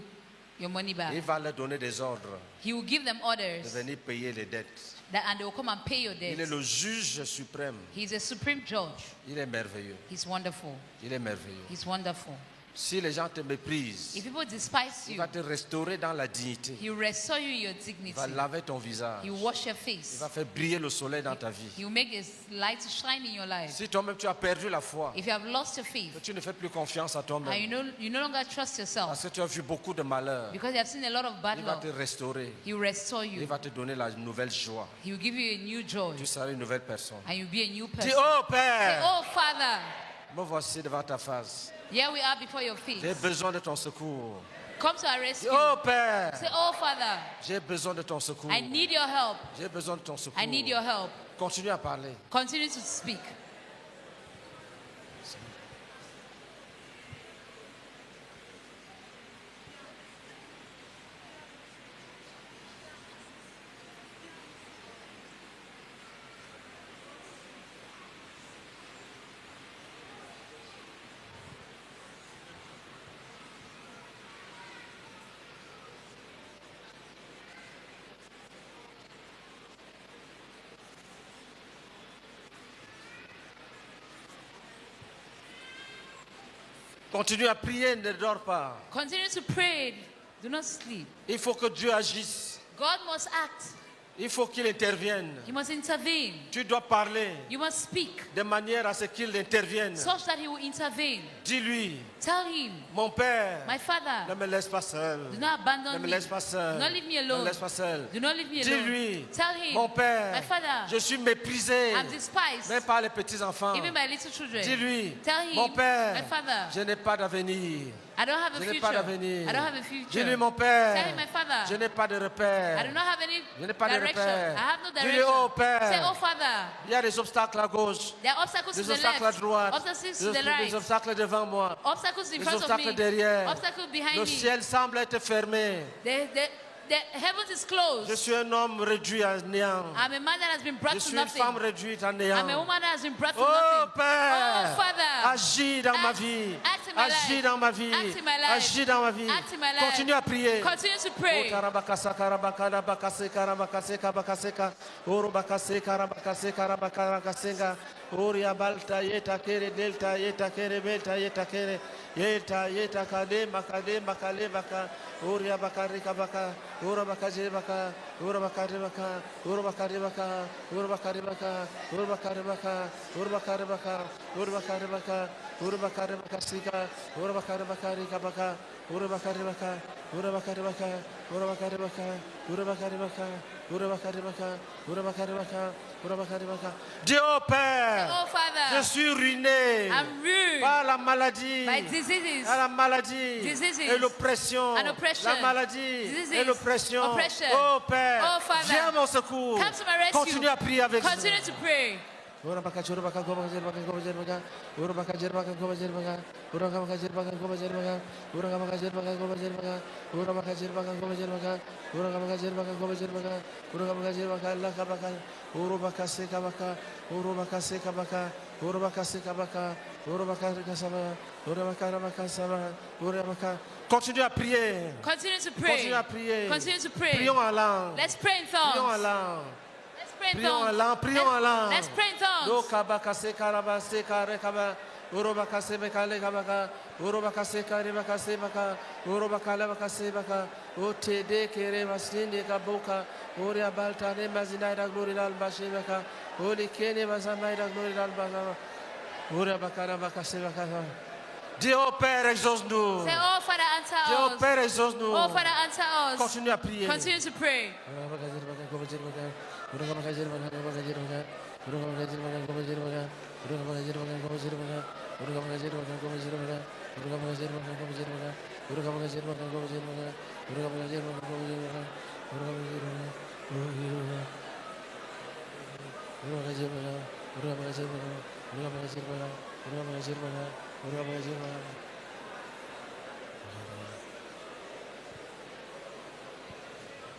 Speaker 2: your money
Speaker 1: il
Speaker 2: back,
Speaker 1: va leur donner des ordres
Speaker 2: he will give them
Speaker 1: de
Speaker 2: orders
Speaker 1: venir payer les dettes.
Speaker 2: and they will come and pay your
Speaker 1: Il est
Speaker 2: debts.
Speaker 1: le juge suprême.
Speaker 2: He's a supreme judge.
Speaker 1: Il est merveilleux.
Speaker 2: He's wonderful.
Speaker 1: Il est merveilleux.
Speaker 2: He's wonderful.
Speaker 1: Si les gens te méprisent,
Speaker 2: If people despise
Speaker 1: il
Speaker 2: you,
Speaker 1: va te restaurer dans la dignité.
Speaker 2: he will restore you in your
Speaker 1: Il
Speaker 2: dignity.
Speaker 1: va laver ton visage.
Speaker 2: He will wash your
Speaker 1: Il
Speaker 2: face.
Speaker 1: va faire briller le soleil dans ta vie.
Speaker 2: He will make his light to shine in your life.
Speaker 1: Si toi-même tu as perdu la foi,
Speaker 2: If you have lost your faith
Speaker 1: que tu ne fais plus confiance à
Speaker 2: and
Speaker 1: toi-même,
Speaker 2: you no longer trust yourself
Speaker 1: parce que tu as vu beaucoup de malheurs,
Speaker 2: because you have seen a lot of bad
Speaker 1: il va
Speaker 2: luck,
Speaker 1: te restaurer.
Speaker 2: he will restore
Speaker 1: Il
Speaker 2: you.
Speaker 1: va te donner la nouvelle joie.
Speaker 2: He will give you a new joy
Speaker 1: Tu seras une nouvelle personne.
Speaker 2: and you'll be a new
Speaker 1: Dis,
Speaker 2: person.
Speaker 1: oh
Speaker 2: Say,
Speaker 1: Père,
Speaker 2: oh Father,
Speaker 1: me voici devant ta face.
Speaker 2: here we are before your feet.
Speaker 1: J'ai besoin de ton secours.
Speaker 2: Come to our
Speaker 1: Dis,
Speaker 2: rescue.
Speaker 1: oh Père,
Speaker 2: Say, oh Father,
Speaker 1: j'ai besoin de ton secours.
Speaker 2: I need your help.
Speaker 1: J'ai besoin de ton secours.
Speaker 2: I need your help.
Speaker 1: Continue à parler.
Speaker 2: Continue to speak.
Speaker 1: Continue à prier, ne dors pas.
Speaker 2: Continue to pray. Do not sleep.
Speaker 1: Il faut que Dieu agisse.
Speaker 2: God must act.
Speaker 1: Il faut qu'il intervienne.
Speaker 2: He must intervene.
Speaker 1: Tu dois parler
Speaker 2: You must speak
Speaker 1: de manière à ce qu'il intervienne.
Speaker 2: such that he will intervene.
Speaker 1: Dis-lui,
Speaker 2: Tell him,
Speaker 1: mon Père,
Speaker 2: my
Speaker 1: ne
Speaker 2: Father,
Speaker 1: me laisse pas seul.
Speaker 2: do not
Speaker 1: Ne
Speaker 2: abandon
Speaker 1: me
Speaker 2: me.
Speaker 1: laisse pas seul.
Speaker 2: Do not leave me
Speaker 1: Ne me
Speaker 2: alone.
Speaker 1: laisse pas seul.
Speaker 2: Do not leave me alone.
Speaker 1: Dis-lui,
Speaker 2: Tell him,
Speaker 1: mon Père,
Speaker 2: my Father,
Speaker 1: je suis méprisé,
Speaker 2: I'm despised,
Speaker 1: même par les petits-enfants.
Speaker 2: even by little children.
Speaker 1: Dis-lui,
Speaker 2: Tell him,
Speaker 1: mon Père,
Speaker 2: my Father,
Speaker 1: je n'ai pas d'avenir.
Speaker 2: I don't have a
Speaker 1: Je n'ai
Speaker 2: future.
Speaker 1: pas d'avenir.
Speaker 2: I don't have a future.
Speaker 1: Dis-lui, mon
Speaker 2: Tell
Speaker 1: Père,
Speaker 2: him, my Father,
Speaker 1: je n'ai pas de
Speaker 2: I do
Speaker 1: repère.
Speaker 2: not have any
Speaker 1: Je n'ai pas de
Speaker 2: direction.
Speaker 1: repère.
Speaker 2: I have no
Speaker 1: Dis-lui,
Speaker 2: direction.
Speaker 1: oh Père,
Speaker 2: Say, oh Father,
Speaker 1: il y a des obstacles à gauche,
Speaker 2: there are obstacles to
Speaker 1: des
Speaker 2: the
Speaker 1: obstacles à
Speaker 2: left,
Speaker 1: droite,
Speaker 2: obstacles to the right,
Speaker 1: des obstacles devant moi,
Speaker 2: obstacles in
Speaker 1: des
Speaker 2: front of
Speaker 1: obstacles
Speaker 2: me,
Speaker 1: derrière.
Speaker 2: obstacles behind
Speaker 1: Le
Speaker 2: me.
Speaker 1: ciel semble être fermé.
Speaker 2: The heavens is closed.
Speaker 1: Je suis un homme réduit à néant.
Speaker 2: I'm a man that has been brought
Speaker 1: Je
Speaker 2: to
Speaker 1: suis une
Speaker 2: nothing.
Speaker 1: femme réduite à
Speaker 2: I'm a
Speaker 1: néant.
Speaker 2: woman that has been brought to
Speaker 1: Oh
Speaker 2: nothing.
Speaker 1: Père,
Speaker 2: Oh Father,
Speaker 1: agis dans ma
Speaker 2: act-
Speaker 1: vie.
Speaker 2: act in my
Speaker 1: Agis
Speaker 2: life.
Speaker 1: dans ma vie.
Speaker 2: Act in my life.
Speaker 1: Agis dans ma vie.
Speaker 2: Act in my life.
Speaker 1: Continue à prier.
Speaker 2: Continue to pray.
Speaker 1: Oh, karabakasa, karabakada, bakase, karabakase, kabakaseka. Oro bakase, karabakase, karabakarasenga. Uria balta yeta kere delta yeta kere belta yeta kere yeta kade makade makale baka uria bakari kabaka ura bakaje baka ura bakari baka ura bakari baka ura bakari baka ura bakari baka ura bakari baka ura bakari baka ura bakari baka sika ura bakari bakari kabaka ura bakari baka ura bakari baka ura bakari baka ura bakari baka ura bakari baka ura bakari baka ura bakari baka. Dieu au Père,
Speaker 2: Oh, Father,
Speaker 1: je suis ruiné
Speaker 2: I'm ruined
Speaker 1: par la maladie,
Speaker 2: by diseases.
Speaker 1: par la maladie
Speaker 2: Diseases
Speaker 1: et l'oppression,
Speaker 2: and oppression.
Speaker 1: la maladie
Speaker 2: Diseases,
Speaker 1: et l'oppression.
Speaker 2: oppression.
Speaker 1: Oh Père,
Speaker 2: Oh, Father,
Speaker 1: viens à mon secours.
Speaker 2: come to my rescue.
Speaker 1: Continue à prier avec
Speaker 2: Continue to pray.
Speaker 1: Ora baka chura baka goba jerbaga goba jerbaga ora baka jerbaga goba jerbaga ora baka jerbaga goba jerbaga ora baka jerbaga goba jerbaga ora baka jerbaga goba jerbaga ora baka jerbaga goba jerbaga ora baka jerbaga Allah kabaka ora baka seka baka ora baka seka baka ora baka seka baka ora baka kasaba ora baka sama ora baka. Continue à prier.
Speaker 2: Continue to pray.
Speaker 1: Continue à prier.
Speaker 2: Continue to pray.
Speaker 1: Prions en langue.
Speaker 2: Let's pray in
Speaker 1: Prions en
Speaker 2: tongues.
Speaker 1: langue.
Speaker 2: Let's pray in
Speaker 1: Prions en
Speaker 2: tongues.
Speaker 1: langue. Prions en langue.
Speaker 2: Let's pray in tongues.
Speaker 1: Do kabaka se karaba se kare kaba uroba kase bekale kabaka uroba kase kare baka se baka uroba kala baka se baka o te de kere masinde kaboka oria balta ne mazina da glory dal bashi baka oli kene mazama da glory dal baka oria bakara baka se baka. Dieu au Père, exauce-nous.
Speaker 2: Say, oh, Father, answer
Speaker 1: Dieu au
Speaker 2: us.
Speaker 1: Père, exauce-nous.
Speaker 2: Oh, Father, answer us.
Speaker 1: Continue à prier.
Speaker 2: Continue to pray.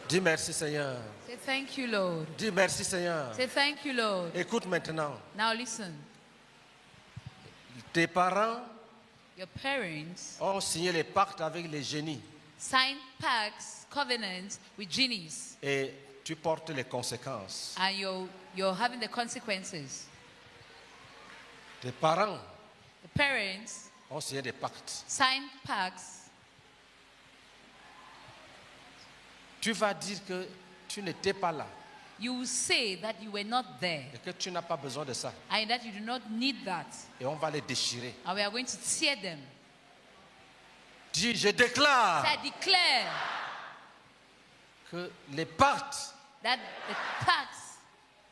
Speaker 1: Dis merci Seigneur.
Speaker 2: Say, thank you, Lord.
Speaker 1: Dis merci Seigneur.
Speaker 2: Say, thank you, Lord.
Speaker 1: Écoute maintenant.
Speaker 2: Now listen.
Speaker 1: Tes parents
Speaker 2: Your parents
Speaker 1: ont signé les pactes avec les génies
Speaker 2: signed pacts, covenants with genies,
Speaker 1: et tu portes les conséquences.
Speaker 2: and you're having the consequences.
Speaker 1: Tes parents
Speaker 2: The parents
Speaker 1: ont signé des pactes.
Speaker 2: signed pacts.
Speaker 1: Tu vas dire que tu n'étais pas là
Speaker 2: You will say that you were not there
Speaker 1: et que tu n'as pas besoin de ça.
Speaker 2: and that you do not need that,
Speaker 1: Et on va les déchirer.
Speaker 2: and we are going to tear them.
Speaker 1: Dis, je
Speaker 2: So
Speaker 1: déclare
Speaker 2: I declare
Speaker 1: que les pactes
Speaker 2: that the pacts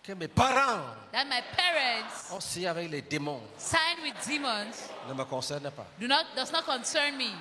Speaker 1: que mes parents
Speaker 2: that my parents
Speaker 1: ont signé avec les démons
Speaker 2: signed with demons
Speaker 1: ne me concernent pas.
Speaker 2: does not concern me.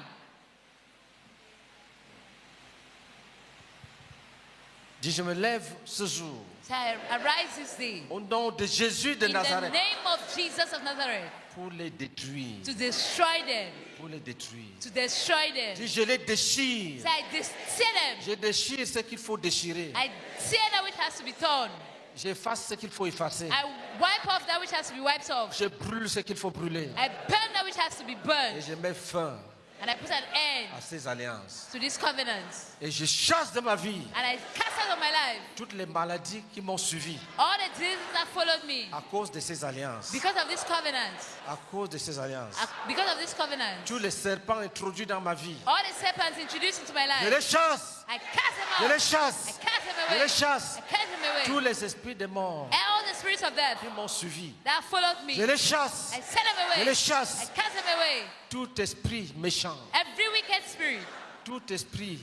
Speaker 1: Dis, je me lève ce jour
Speaker 2: So I arise this day
Speaker 1: au nom de Jésus de
Speaker 2: in the
Speaker 1: Nazareth
Speaker 2: name of Jesus of Nazareth
Speaker 1: pour les détruire.
Speaker 2: to destroy them.
Speaker 1: Pour les détruire.
Speaker 2: To destroy them.
Speaker 1: Dis, je les déchire.
Speaker 2: So I tear them.
Speaker 1: Je déchire ce qu'il faut déchirer.
Speaker 2: I tear that which has to be torn.
Speaker 1: J'efface ce qu'il faut effacer.
Speaker 2: I wipe off that which has to be wiped off.
Speaker 1: Je brûle ce qu'il faut brûler.
Speaker 2: I burn that which has to be
Speaker 1: Et
Speaker 2: burned.
Speaker 1: je mets fin
Speaker 2: And I put an end
Speaker 1: à ces alliances.
Speaker 2: to these covenants.
Speaker 1: Et je chasse de ma vie
Speaker 2: And I cast out of my life
Speaker 1: toutes les maladies qui m'ont suivi
Speaker 2: all the diseases that followed me
Speaker 1: à cause de ces alliances.
Speaker 2: because of this covenant.
Speaker 1: À cause de ces alliances.
Speaker 2: Because of this covenant.
Speaker 1: Tous les serpents introduits dans ma vie.
Speaker 2: All the serpents introduced into my
Speaker 1: Je les
Speaker 2: life.
Speaker 1: chasse.
Speaker 2: I cast them
Speaker 1: Je
Speaker 2: out.
Speaker 1: les
Speaker 2: I
Speaker 1: chasse.
Speaker 2: cast them
Speaker 1: Je
Speaker 2: away.
Speaker 1: les chasse.
Speaker 2: I cast them away.
Speaker 1: Tous les esprits de mort
Speaker 2: And all the spirits of death
Speaker 1: qui m'ont suivi.
Speaker 2: that followed me.
Speaker 1: Je les chasse.
Speaker 2: I send them away.
Speaker 1: Je les chasse.
Speaker 2: I cast them away.
Speaker 1: Tout esprit méchant.
Speaker 2: Every wicked spirit,
Speaker 1: Tout esprit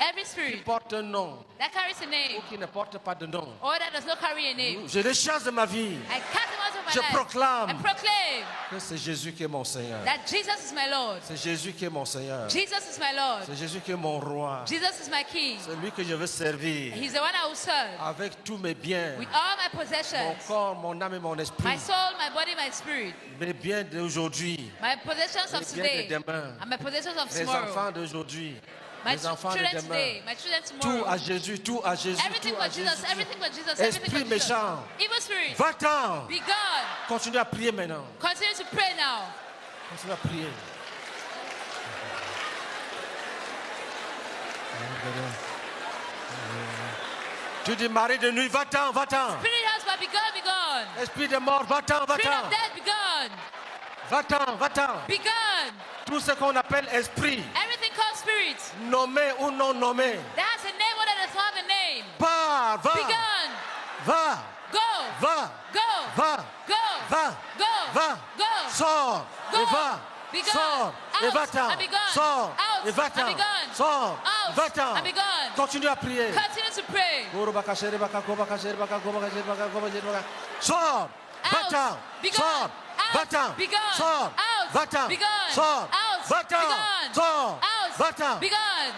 Speaker 2: every
Speaker 1: qui
Speaker 2: spirit
Speaker 1: porte un nom
Speaker 2: that carries a
Speaker 1: ou
Speaker 2: name
Speaker 1: qui ne porte pas de nom.
Speaker 2: or that does not carry a name,
Speaker 1: Je les chasse de ma vie.
Speaker 2: I cast them out of my
Speaker 1: Je
Speaker 2: life.
Speaker 1: proclame
Speaker 2: I proclaim
Speaker 1: que c'est Jésus qui est mon Seigneur.
Speaker 2: that Jesus is my Lord.
Speaker 1: C'est Jésus qui est mon Seigneur.
Speaker 2: Jesus is my Lord.
Speaker 1: C'est Jésus qui est mon roi.
Speaker 2: Jesus is my King.
Speaker 1: C'est lui que je veux servir
Speaker 2: He's the one I will serve
Speaker 1: avec tous mes biens,
Speaker 2: with all my
Speaker 1: mon
Speaker 2: possessions,
Speaker 1: corps, mon âme et mon esprit.
Speaker 2: my soul, my body, my spirit,
Speaker 1: Mes biens d'aujourd'hui,
Speaker 2: my possessions of
Speaker 1: mes biens de
Speaker 2: today,
Speaker 1: demain,
Speaker 2: and my possessions of
Speaker 1: mes
Speaker 2: tomorrow.
Speaker 1: enfants d'aujourd'hui,
Speaker 2: My
Speaker 1: mes enfants de
Speaker 2: children
Speaker 1: demain.
Speaker 2: today, my children
Speaker 1: Tout
Speaker 2: tomorrow.
Speaker 1: à Jésus, tout à Jésus,
Speaker 2: Everything
Speaker 1: tout à
Speaker 2: but Jesus,
Speaker 1: Jésus.
Speaker 2: everything but Jesus, everything
Speaker 1: Esprit
Speaker 2: but Jesus.
Speaker 1: méchant,
Speaker 2: Evil spirit,
Speaker 1: va-t'en.
Speaker 2: be gone.
Speaker 1: Continue à prier maintenant.
Speaker 2: Continue to pray now.
Speaker 1: Continue à prier. Tu dis, mari de nuit, va-t'en, va-t'en.
Speaker 2: Spirit husband, be gone, be gone.
Speaker 1: Esprit de mort, va-t'en,
Speaker 2: Spirit
Speaker 1: va-t'en.
Speaker 2: of death, be gone.
Speaker 1: Va-t'en, va-t'en.
Speaker 2: Be gone.
Speaker 1: Tout ce qu'on appelle esprit,
Speaker 2: Everything called spirit
Speaker 1: nommé ou non nommé,
Speaker 2: that has a name or that does not have a name.
Speaker 1: pars,
Speaker 2: Be
Speaker 1: va,
Speaker 2: gone.
Speaker 1: va,
Speaker 2: Go.
Speaker 1: va,
Speaker 2: Go.
Speaker 1: va,
Speaker 2: Go.
Speaker 1: va,
Speaker 2: Go.
Speaker 1: va,
Speaker 2: Go.
Speaker 1: sors
Speaker 2: Go.
Speaker 1: et va,
Speaker 2: Be gone.
Speaker 1: sors et
Speaker 2: Out.
Speaker 1: va-t'en,
Speaker 2: And be gone.
Speaker 1: sors
Speaker 2: Out.
Speaker 1: et va-t'en,
Speaker 2: And be gone.
Speaker 1: sors,
Speaker 2: Out.
Speaker 1: va-t'en.
Speaker 2: And be gone.
Speaker 1: Continue à prier.
Speaker 2: Continue to pray.
Speaker 1: Sors, va-t'en,
Speaker 2: Be gone.
Speaker 1: sors,
Speaker 2: Out.
Speaker 1: va-t'en,
Speaker 2: Be gone.
Speaker 1: sors,
Speaker 2: Out.
Speaker 1: va-t'en,
Speaker 2: Be gone.
Speaker 1: sors,
Speaker 2: Out.
Speaker 1: va-t'en,
Speaker 2: Be gone.
Speaker 1: sors,
Speaker 2: Out.
Speaker 1: va-t'en.
Speaker 2: Be gone.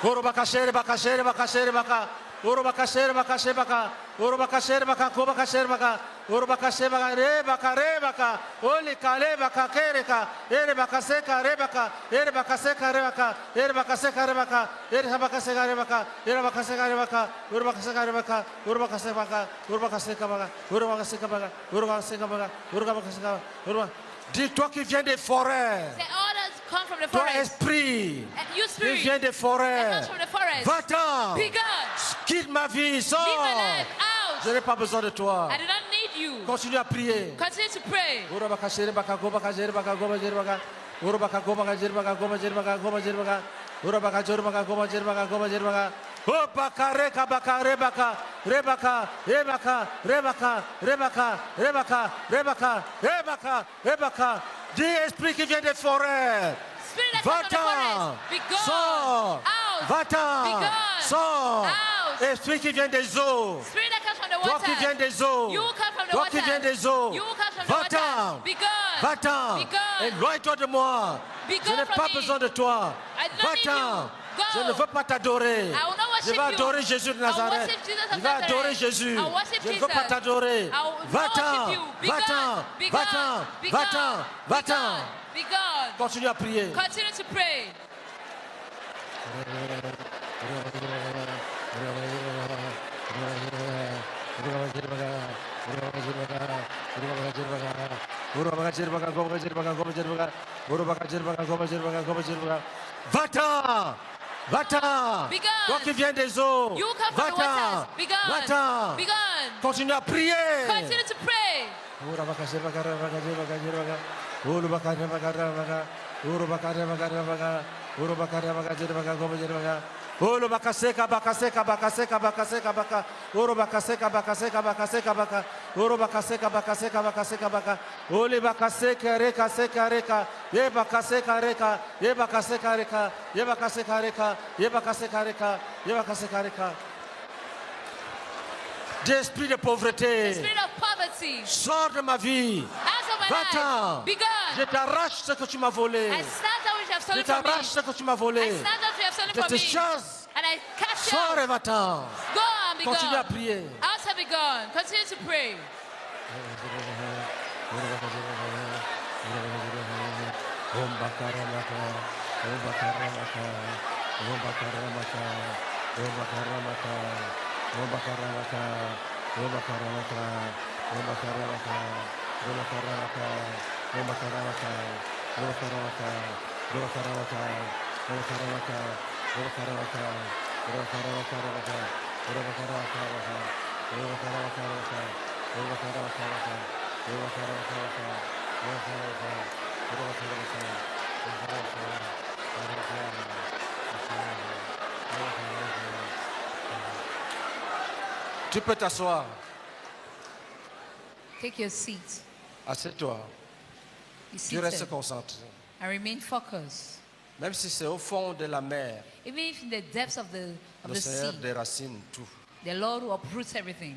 Speaker 1: Urubakashere bakashere bakashere baka. Urubakashere bakashere baka. Urubakashere baka kubakashere baka. Urubakashere baka re baka. Oli kale baka kereka. Ere bakaseka re baka. Ere bakaseka re baka. Ere bakaseka re baka. Ere bakaseka re baka. Ere bakaseka re baka. Urubakaseka re baka. Urubakaseka baka. Urubakaseka baka. Urubakaseka baka. Urubakaseka baka. Urubakaseka baka. Dis-toi qui viens des forêts.
Speaker 2: The orders come from the
Speaker 1: Toi
Speaker 2: forest.
Speaker 1: esprit.
Speaker 2: You
Speaker 1: Qui
Speaker 2: spirit
Speaker 1: vient des
Speaker 2: that
Speaker 1: forêts.
Speaker 2: comes from the forest.
Speaker 1: Va-t'en.
Speaker 2: Be gone.
Speaker 1: Quitte ma vie,
Speaker 2: Leave
Speaker 1: sors.
Speaker 2: my life out.
Speaker 1: Je n'ai pas besoin de toi.
Speaker 2: I do not need you.
Speaker 1: Continue à prier.
Speaker 2: Continue to pray.
Speaker 1: Urabakashere baka goba kajere baka goba jere baka. Urabaka goba kajere baka goba jere baka goba jere baka. Urabaka jere baka goba jere baka goba jere baka. O bakare ka bakare baka rebaka rebaka rebaka rebaka rebaka rebaka rebaka rebaka. Dis esprit qui vient des forêts.
Speaker 2: Spirit that comes from the
Speaker 1: Va-t'en.
Speaker 2: forest. Be gone.
Speaker 1: Sors.
Speaker 2: Out.
Speaker 1: Va-t'en.
Speaker 2: Be gone.
Speaker 1: Sors.
Speaker 2: Out.
Speaker 1: Esprit qui vient des eaux.
Speaker 2: Spirit that comes from the
Speaker 1: Toi
Speaker 2: water.
Speaker 1: qui viens des eaux.
Speaker 2: You will come from the
Speaker 1: Toi
Speaker 2: water.
Speaker 1: qui viens des eaux.
Speaker 2: You will come from the
Speaker 1: Va-t'en.
Speaker 2: water. Be gone.
Speaker 1: Va-t'en.
Speaker 2: Be gone.
Speaker 1: Éloigne-toi de moi.
Speaker 2: Be
Speaker 1: Je
Speaker 2: gone
Speaker 1: n'ai
Speaker 2: from
Speaker 1: pas
Speaker 2: me.
Speaker 1: besoin de toi.
Speaker 2: I do not need
Speaker 1: Va-t'en.
Speaker 2: you. Go.
Speaker 1: Je ne veux pas t'adorer.
Speaker 2: I will not
Speaker 1: Je
Speaker 2: worship
Speaker 1: vais
Speaker 2: you.
Speaker 1: adorer Jésus de Nazareth.
Speaker 2: worship Jesus of
Speaker 1: Je vais adorer
Speaker 2: Nazareth.
Speaker 1: Jésus.
Speaker 2: I worship
Speaker 1: Je ne veux pas
Speaker 2: Jesus.
Speaker 1: t'adorer.
Speaker 2: I will not
Speaker 1: Va-t'en.
Speaker 2: worship you. Be
Speaker 1: Va-t'en.
Speaker 2: gone. Be
Speaker 1: Va-t'en.
Speaker 2: gone. Be
Speaker 1: Va-t'en.
Speaker 2: gone.
Speaker 1: Va-t'en.
Speaker 2: Be gone.
Speaker 1: Continue à prier.
Speaker 2: Continue to pray.
Speaker 1: Va-t'en! Va-t'en!
Speaker 2: Be gone.
Speaker 1: Toi qui viens des eaux!
Speaker 2: You come from the
Speaker 1: Va-t'en!
Speaker 2: waters. Be gone.
Speaker 1: Va-t'en!
Speaker 2: Be gone.
Speaker 1: Continue à prier!
Speaker 2: Continue to pray.
Speaker 1: Olo bakaseka bakaseka bakaseka bakaseka baka oro bakaseka bakaseka bakaseka baka oro bakaseka bakaseka bakaseka baka ole bakaseka reka seka reka ye bakaseka reka ye bakaseka reka ye bakaseka reka ye bakaseka reka ye bakaseka reka. D'esprit de pauvreté,
Speaker 2: Spirit of poverty.
Speaker 1: sors de ma vie.
Speaker 2: Out of my
Speaker 1: Va-t'en.
Speaker 2: life. Be
Speaker 1: Je
Speaker 2: gone.
Speaker 1: t'arrache ce que tu m'as volé.
Speaker 2: I snatch that which you have
Speaker 1: Je
Speaker 2: stolen from me.
Speaker 1: t'arrache ce que tu m'as volé.
Speaker 2: I snatch that which you have stolen
Speaker 1: Je
Speaker 2: from
Speaker 1: te
Speaker 2: me.
Speaker 1: chasse.
Speaker 2: And I catch you.
Speaker 1: Sors et va-t'en.
Speaker 2: Go and be
Speaker 1: Continue à
Speaker 2: gone.
Speaker 1: prier.
Speaker 2: Out and be gone. Continue to pray.
Speaker 1: Tu peux t'asseoir.
Speaker 2: Take your seat.
Speaker 1: Assieds-toi.
Speaker 2: Be
Speaker 1: Tu restes
Speaker 2: seated
Speaker 1: concentré.
Speaker 2: and remain focused.
Speaker 1: Même si c'est au fond de la mer,
Speaker 2: Even if in the depths of the
Speaker 1: le
Speaker 2: sea,
Speaker 1: Seigneur déracine tout.
Speaker 2: the Lord will uproot everything.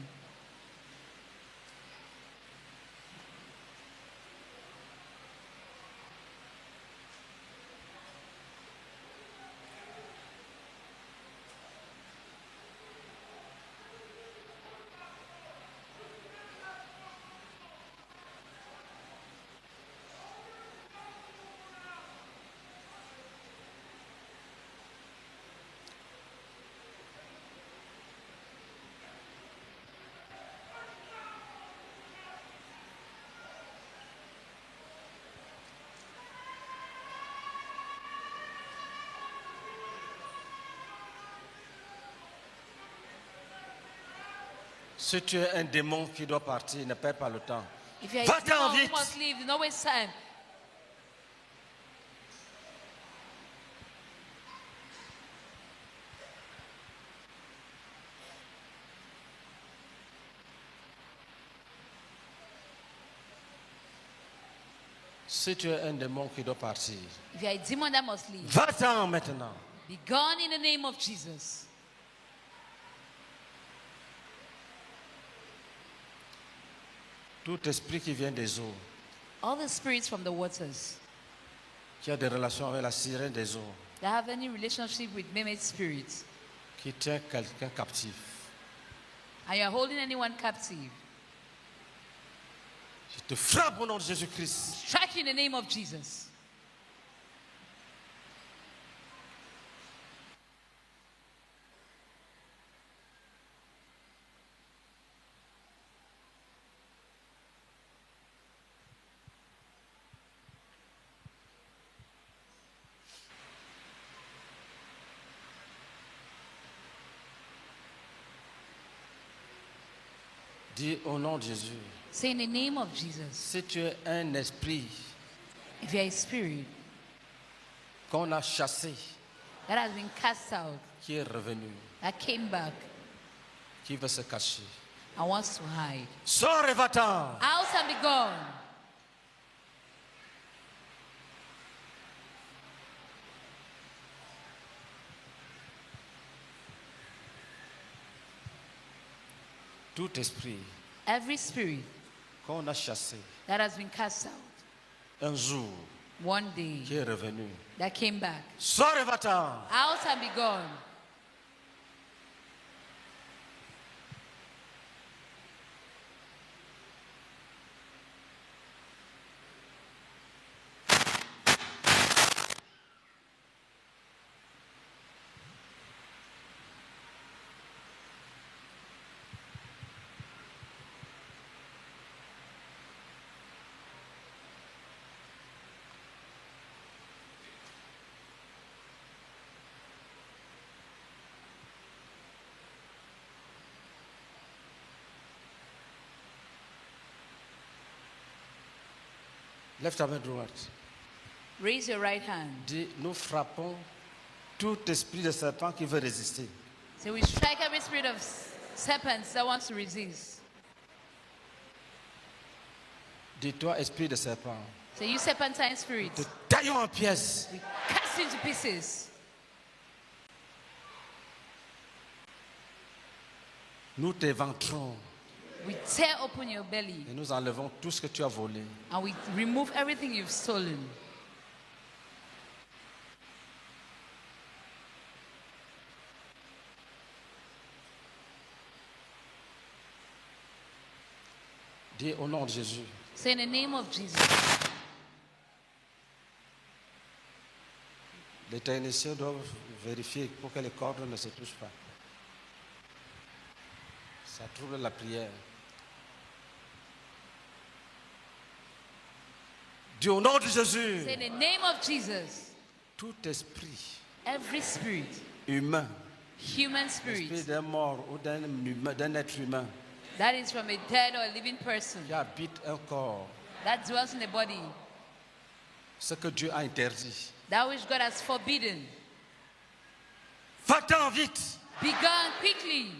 Speaker 1: Si tu es un démon qui doit partir, ne perds pas le temps.
Speaker 2: If you're a
Speaker 1: Va-t'en
Speaker 2: demon who
Speaker 1: vite.
Speaker 2: must leave, do not waste time.
Speaker 1: Si tu es un démon qui doit partir,
Speaker 2: If you're a demon that must leave,
Speaker 1: va-t'en maintenant.
Speaker 2: be gone in the name of Jesus.
Speaker 1: Tout esprit qui vient des eaux,
Speaker 2: All the spirits from the waters
Speaker 1: qui a des relations avec la sirène des eaux,
Speaker 2: that have any relationship with mimic spirits,
Speaker 1: qui tient quelqu'un captif,
Speaker 2: and you're holding anyone captive,
Speaker 1: je te frappe au nom de Jésus-Christ.
Speaker 2: strike you in the name of Jesus.
Speaker 1: Dis au nom de Jésus,
Speaker 2: Say in the name of Jesus.
Speaker 1: si tu es un esprit
Speaker 2: If you're a spirit
Speaker 1: qu'on a chassé,
Speaker 2: that has been cast out,
Speaker 1: qui est revenu,
Speaker 2: that came back
Speaker 1: qui veut se cacher,
Speaker 2: and wants to hide,
Speaker 1: sors et va-t'en.
Speaker 2: out and be gone.
Speaker 1: Tout esprit
Speaker 2: Every spirit
Speaker 1: qu'on a chassé,
Speaker 2: that has been cast out,
Speaker 1: un jour,
Speaker 2: one day
Speaker 1: qui est revenu,
Speaker 2: that came back,
Speaker 1: sors et va-t'en.
Speaker 2: out and be gone.
Speaker 1: Lève ta main droite.
Speaker 2: Raise your right hand.
Speaker 1: Dis, nous frappons tout esprit de serpent qui veut résister.
Speaker 2: So we strike every spirit of serpents that wants to resist.
Speaker 1: Dis-toi, esprit de serpent,
Speaker 2: So you serpentine spirit,
Speaker 1: te taillons en pièces.
Speaker 2: we cast you into pieces.
Speaker 1: Nous t'éventrons
Speaker 2: We tear open your belly
Speaker 1: et nous enlevons tout ce que tu as volé.
Speaker 2: and we remove everything you've stolen.
Speaker 1: Dis au nom de Jésus,
Speaker 2: Say in the name of Jesus.
Speaker 1: les techniciens doivent vérifier pour que les cordes ne se touchent pas. Ça trouble la prière. Dis au nom de Jésus,
Speaker 2: Say in the name of Jesus.
Speaker 1: tout esprit
Speaker 2: Every spirit,
Speaker 1: humain,
Speaker 2: human
Speaker 1: esprit
Speaker 2: spirit,
Speaker 1: d'un mort ou d'un être humain
Speaker 2: that is from a dead or a living person,
Speaker 1: qui habite un corps,
Speaker 2: that dwells in the body,
Speaker 1: ce que Dieu a interdit.
Speaker 2: that which God has forbidden,
Speaker 1: Va-t'en vite.
Speaker 2: be gone quickly.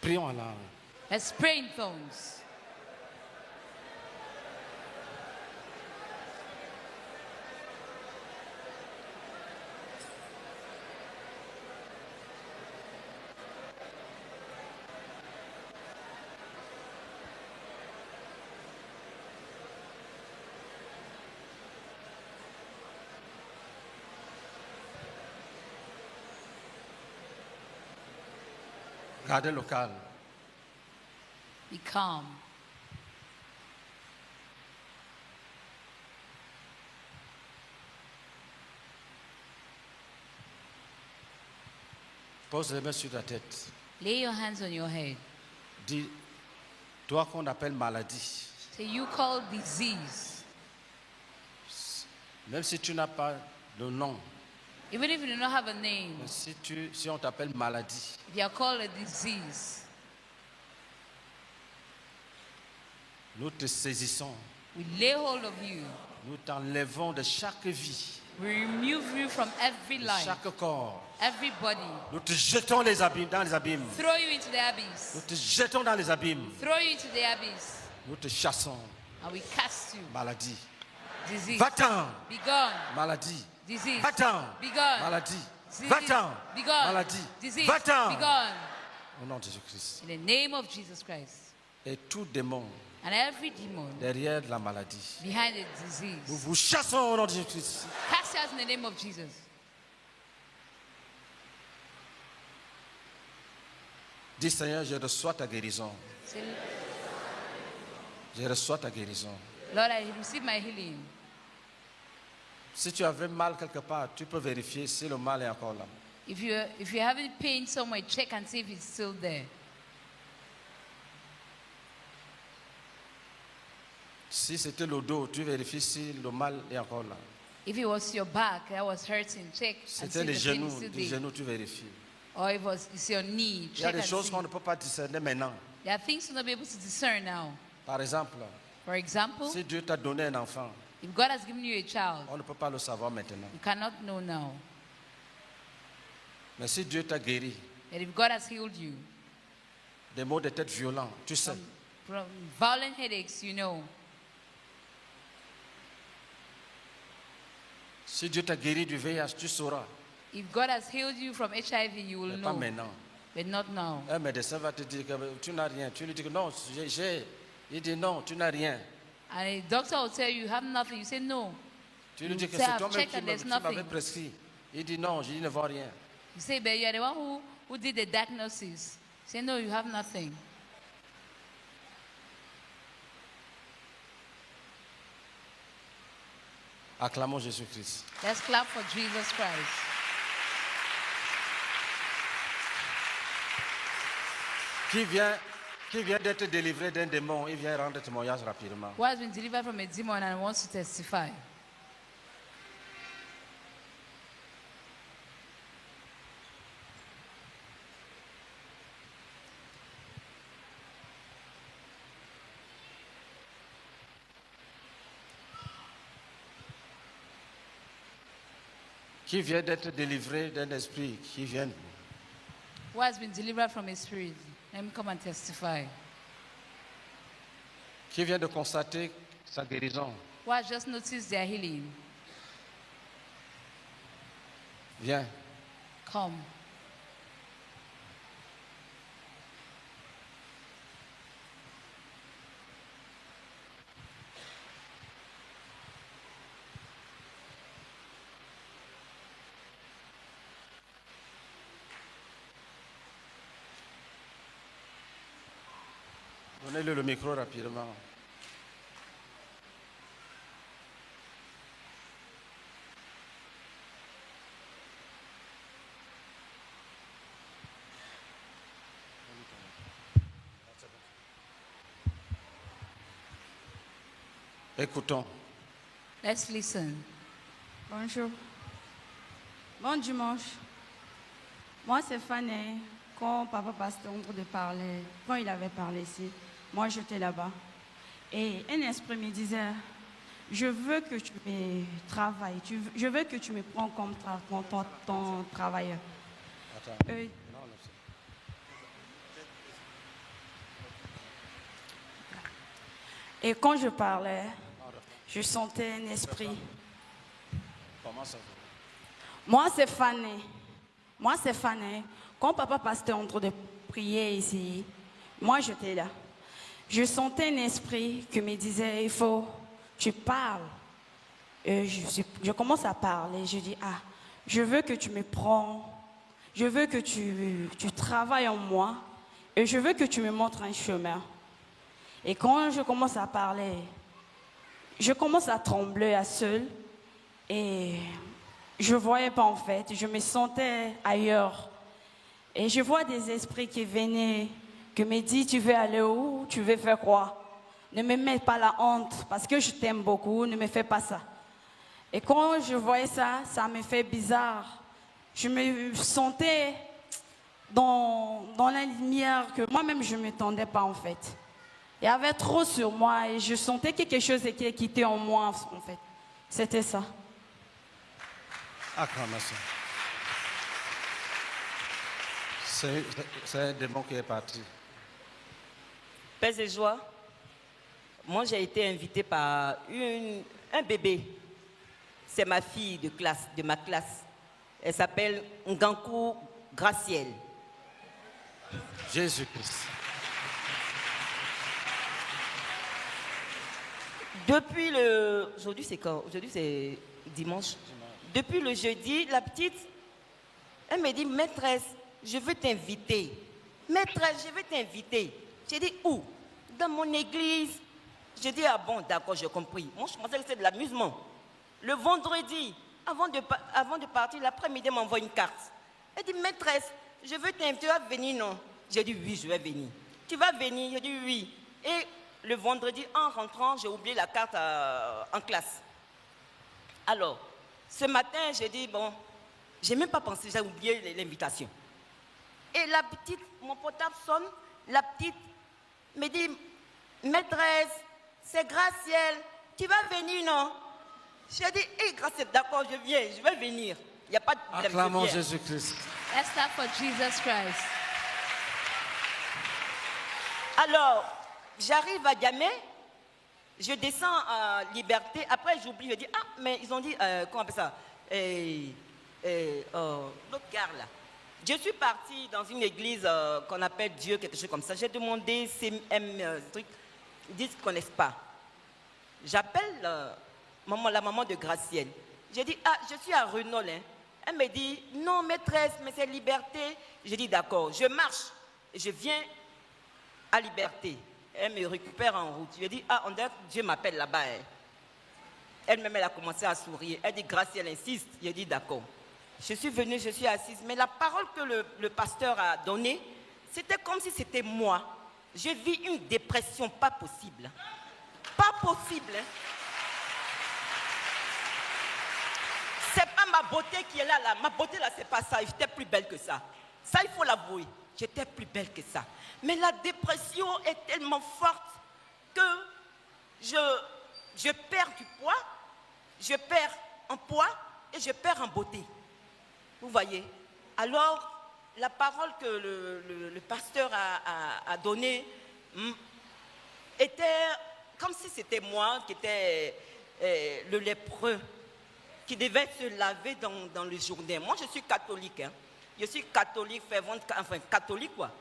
Speaker 1: Prions en langue.
Speaker 2: Let's pray in tongues.
Speaker 1: Gardez le calme.
Speaker 2: Be calm.
Speaker 1: Pose les mains sur ta tête.
Speaker 2: Lay your hands on your head.
Speaker 1: Dis, toi qu'on appelle maladie,
Speaker 2: Say, you call disease,
Speaker 1: Même si tu n'as pas de nom,
Speaker 2: Even if you do not have a name,
Speaker 1: si on t'appelle maladie,
Speaker 2: if you are called a disease,
Speaker 1: nous te saisissons,
Speaker 2: we lay hold of you.
Speaker 1: nous t'enlevons de chaque vie,
Speaker 2: We remove you from every
Speaker 1: de
Speaker 2: life,
Speaker 1: chaque corps.
Speaker 2: everybody.
Speaker 1: Nous te jetons dans les abîmes.
Speaker 2: Throw you into the abyss.
Speaker 1: Nous te jetons dans les abîmes.
Speaker 2: Throw you into the abyss.
Speaker 1: Nous te chassons.
Speaker 2: And we cast you.
Speaker 1: Maladie.
Speaker 2: Disease.
Speaker 1: Va-t'en.
Speaker 2: Be gone.
Speaker 1: Maladie.
Speaker 2: Disease.
Speaker 1: Va-t'en.
Speaker 2: Be gone.
Speaker 1: Maladie.
Speaker 2: Disease.
Speaker 1: Va-t'en.
Speaker 2: Be gone.
Speaker 1: Maladie.
Speaker 2: Disease.
Speaker 1: Va-t'en.
Speaker 2: Be gone.
Speaker 1: Au nom de Jésus-Christ.
Speaker 2: In the name of Jesus Christ.
Speaker 1: Et tout démon
Speaker 2: And every demon
Speaker 1: derrière la maladie,
Speaker 2: behind the
Speaker 1: nous
Speaker 2: disease,
Speaker 1: vous chassons au nom de Jésus-Christ.
Speaker 2: cast out in the name of Jesus.
Speaker 1: Dis Seigneur, je reçois ta guérison.
Speaker 2: Say,
Speaker 1: Je reçois ta guérison.
Speaker 2: Lord, I receive my healing.
Speaker 1: Si tu avais mal quelque part, tu peux vérifier si le mal est encore là.
Speaker 2: If you're having pain somewhere, check and see if it's still there.
Speaker 1: Si c'était le dos, tu vérifies si le mal est encore là.
Speaker 2: If it was your back that was hurting, check and see
Speaker 1: C'était
Speaker 2: if
Speaker 1: les
Speaker 2: the pain is
Speaker 1: genoux,
Speaker 2: still
Speaker 1: du
Speaker 2: there.
Speaker 1: genou, tu vérifies.
Speaker 2: Or if it's your knee,
Speaker 1: Il y a
Speaker 2: check
Speaker 1: des
Speaker 2: and
Speaker 1: choses
Speaker 2: see.
Speaker 1: qu'on ne peut pas discerner maintenant.
Speaker 2: There are things you'll not be able to discern now.
Speaker 1: Par exemple,
Speaker 2: For example,
Speaker 1: si Dieu t'a donné un enfant,
Speaker 2: if God has given you a child,
Speaker 1: on ne peut pas le savoir maintenant.
Speaker 2: you cannot know now.
Speaker 1: Mais si Dieu t'a guéri,
Speaker 2: But if God has healed you
Speaker 1: des maux de tête violents, tu sais.
Speaker 2: from violent headaches, you know.
Speaker 1: Si Dieu t'a guéri du VIH, tu sauras.
Speaker 2: If God has healed you from HIV, you will
Speaker 1: Mais pas
Speaker 2: know.
Speaker 1: maintenant.
Speaker 2: But not now.
Speaker 1: Un médecin va te dire que tu n'as rien. Tu lui dis que non, j'ai. Il dit non, tu n'as rien.
Speaker 2: And a doctor will tell you you have nothing. You say no.
Speaker 1: Tu lui dis que
Speaker 2: Say,
Speaker 1: c'est
Speaker 2: "I've
Speaker 1: toi-même
Speaker 2: checked and there's
Speaker 1: qui m'avais
Speaker 2: nothing."
Speaker 1: prescrit. Il dit non, je ne vois rien.
Speaker 2: You say, but you're the one who did the diagnosis. Say, no, you have nothing.
Speaker 1: Acclamons Jésus-Christ.
Speaker 2: Let's clap for Jesus Christ.
Speaker 1: Qui vient d'être délivré d'un démon, il vient rendre témoignage rapidement.
Speaker 2: Who has been delivered from a demon and wants to testify?
Speaker 1: Qui vient d'être délivré d'un esprit, qui vient.
Speaker 2: Who has been delivered from a spirit? Let me come and testify.
Speaker 1: Qui vient de constater sa guérison.
Speaker 2: Who has just noticed their healing?
Speaker 1: Viens.
Speaker 2: Come.
Speaker 1: Donnez-le le micro rapidement. Écoutons.
Speaker 2: Let's listen.
Speaker 3: Bonjour. Bon dimanche. Moi, c'est Fanny. Quand papa pasteur en train de parler, quand il avait parlé ici, moi j'étais là-bas. Et un esprit me disait, je veux que tu me travailles, je veux que tu me prends comme ton travailleur.
Speaker 1: Attends.
Speaker 3: Et quand je parlais, je sentais un esprit.
Speaker 1: Comment ça va?
Speaker 3: Moi, c'est Fanny. Moi, c'est Fanny. Quand papa pasteur en train de prier ici, moi, j'étais là. Je sentais un esprit qui me disait, il faut, tu parles. Et je commence à parler. Je dis, je veux que tu me prends. Je veux que tu travailles en moi. Et je veux que tu me montres un chemin. Et quand je commence à parler, je commence à trembler à seul. Et je ne voyais pas en fait. Je me sentais ailleurs. Et je vois des esprits qui venaient, qui me disent, tu veux aller où? Tu veux faire quoi? Ne me mets pas la honte, parce que je t'aime beaucoup, ne me fais pas ça. Et quand je voyais ça, ça me fait bizarre. Je me sentais dans la lumière que moi-même je ne m'attendais pas en fait. Il y avait trop sur moi et je sentais quelque chose qui quitté en moi en fait. C'était ça.
Speaker 1: Acclamation. C'est un démon qui est parti.
Speaker 4: Paix et joie. Moi, j'ai été invitée par un bébé. C'est ma fille de ma classe. Elle s'appelle Ngankou Gracielle.
Speaker 1: Jésus-Christ.
Speaker 4: Depuis aujourd'hui c'est quand? Aujourd'hui c'est dimanche. Depuis le jeudi, la petite, elle me dit, maîtresse, je veux t'inviter. Maîtresse, je veux t'inviter. J'ai dit, où? Dans mon église. J'ai dit, ah bon, d'accord, j'ai compris. Moi, je pensais que c'était de l'amusement. Le vendredi, avant de partir, l'après-midi, elle m'envoie une carte. Elle dit, maîtresse, je veux t'inviter, tu vas venir, non? J'ai dit, oui, je vais venir. Tu vas venir? J'ai dit, oui. Et le vendredi, en rentrant, j'ai oublié la carte en classe. Alors, ce matin, j'ai dit, bon, j'ai même pas pensé, j'ai oublié l'invitation. Et la petite, mon portable sonne, la petite me dit, maîtresse, c'est Gracielle, tu vas venir, non? J'ai dit, hé, Gracielle, d'accord, je viens, je vais venir. Il n'y a pas de problème.
Speaker 1: Acclamons Jésus-Christ.
Speaker 2: Let's clap for Jesus Christ.
Speaker 4: Alors, j'arrive à Diamé, je descends à Liberté, après j'oublie, je dis, ah, mais ils ont dit, comment on appelle ça? L'autre gare là. Je suis partie dans une église qu'on appelle Dieu, quelque chose comme ça. J'ai demandé CM, truc, ils disent qu'ils ne connaissent pas. J'appelle la maman de Gracielle. J'ai dit, ah, je suis à Renault. Hein. Elle me dit, non, maîtresse, mais c'est Liberté. J'ai dit, d'accord, je marche. Je viens à Liberté. Elle me récupère en route. Je dis, ah, on dirait que Dieu m'appelle là-bas. Hein. Elle-même, elle a commencé à sourire. Elle dit, Gracielle insiste. Je dis, d'accord. Je suis venue, je suis assise. Mais la parole que le pasteur a donnée, c'était comme si c'était moi. Je vis une dépression pas possible. Pas possible. Hein. C'est pas ma beauté qui est là. Ma beauté là, c'est pas ça. J'étais plus belle que ça. Ça, il faut l'avouer. J'étais plus belle que ça. Mais la dépression est tellement forte que je perds du poids, je perds en poids et je perds en beauté. Vous voyez? Alors, la parole que le pasteur a donnée était comme si c'était moi qui étais le lépreux, qui devait se laver dans le journée. Moi, je suis catholique. Hein. Je suis catholique, fervente, enfin catholique quoi.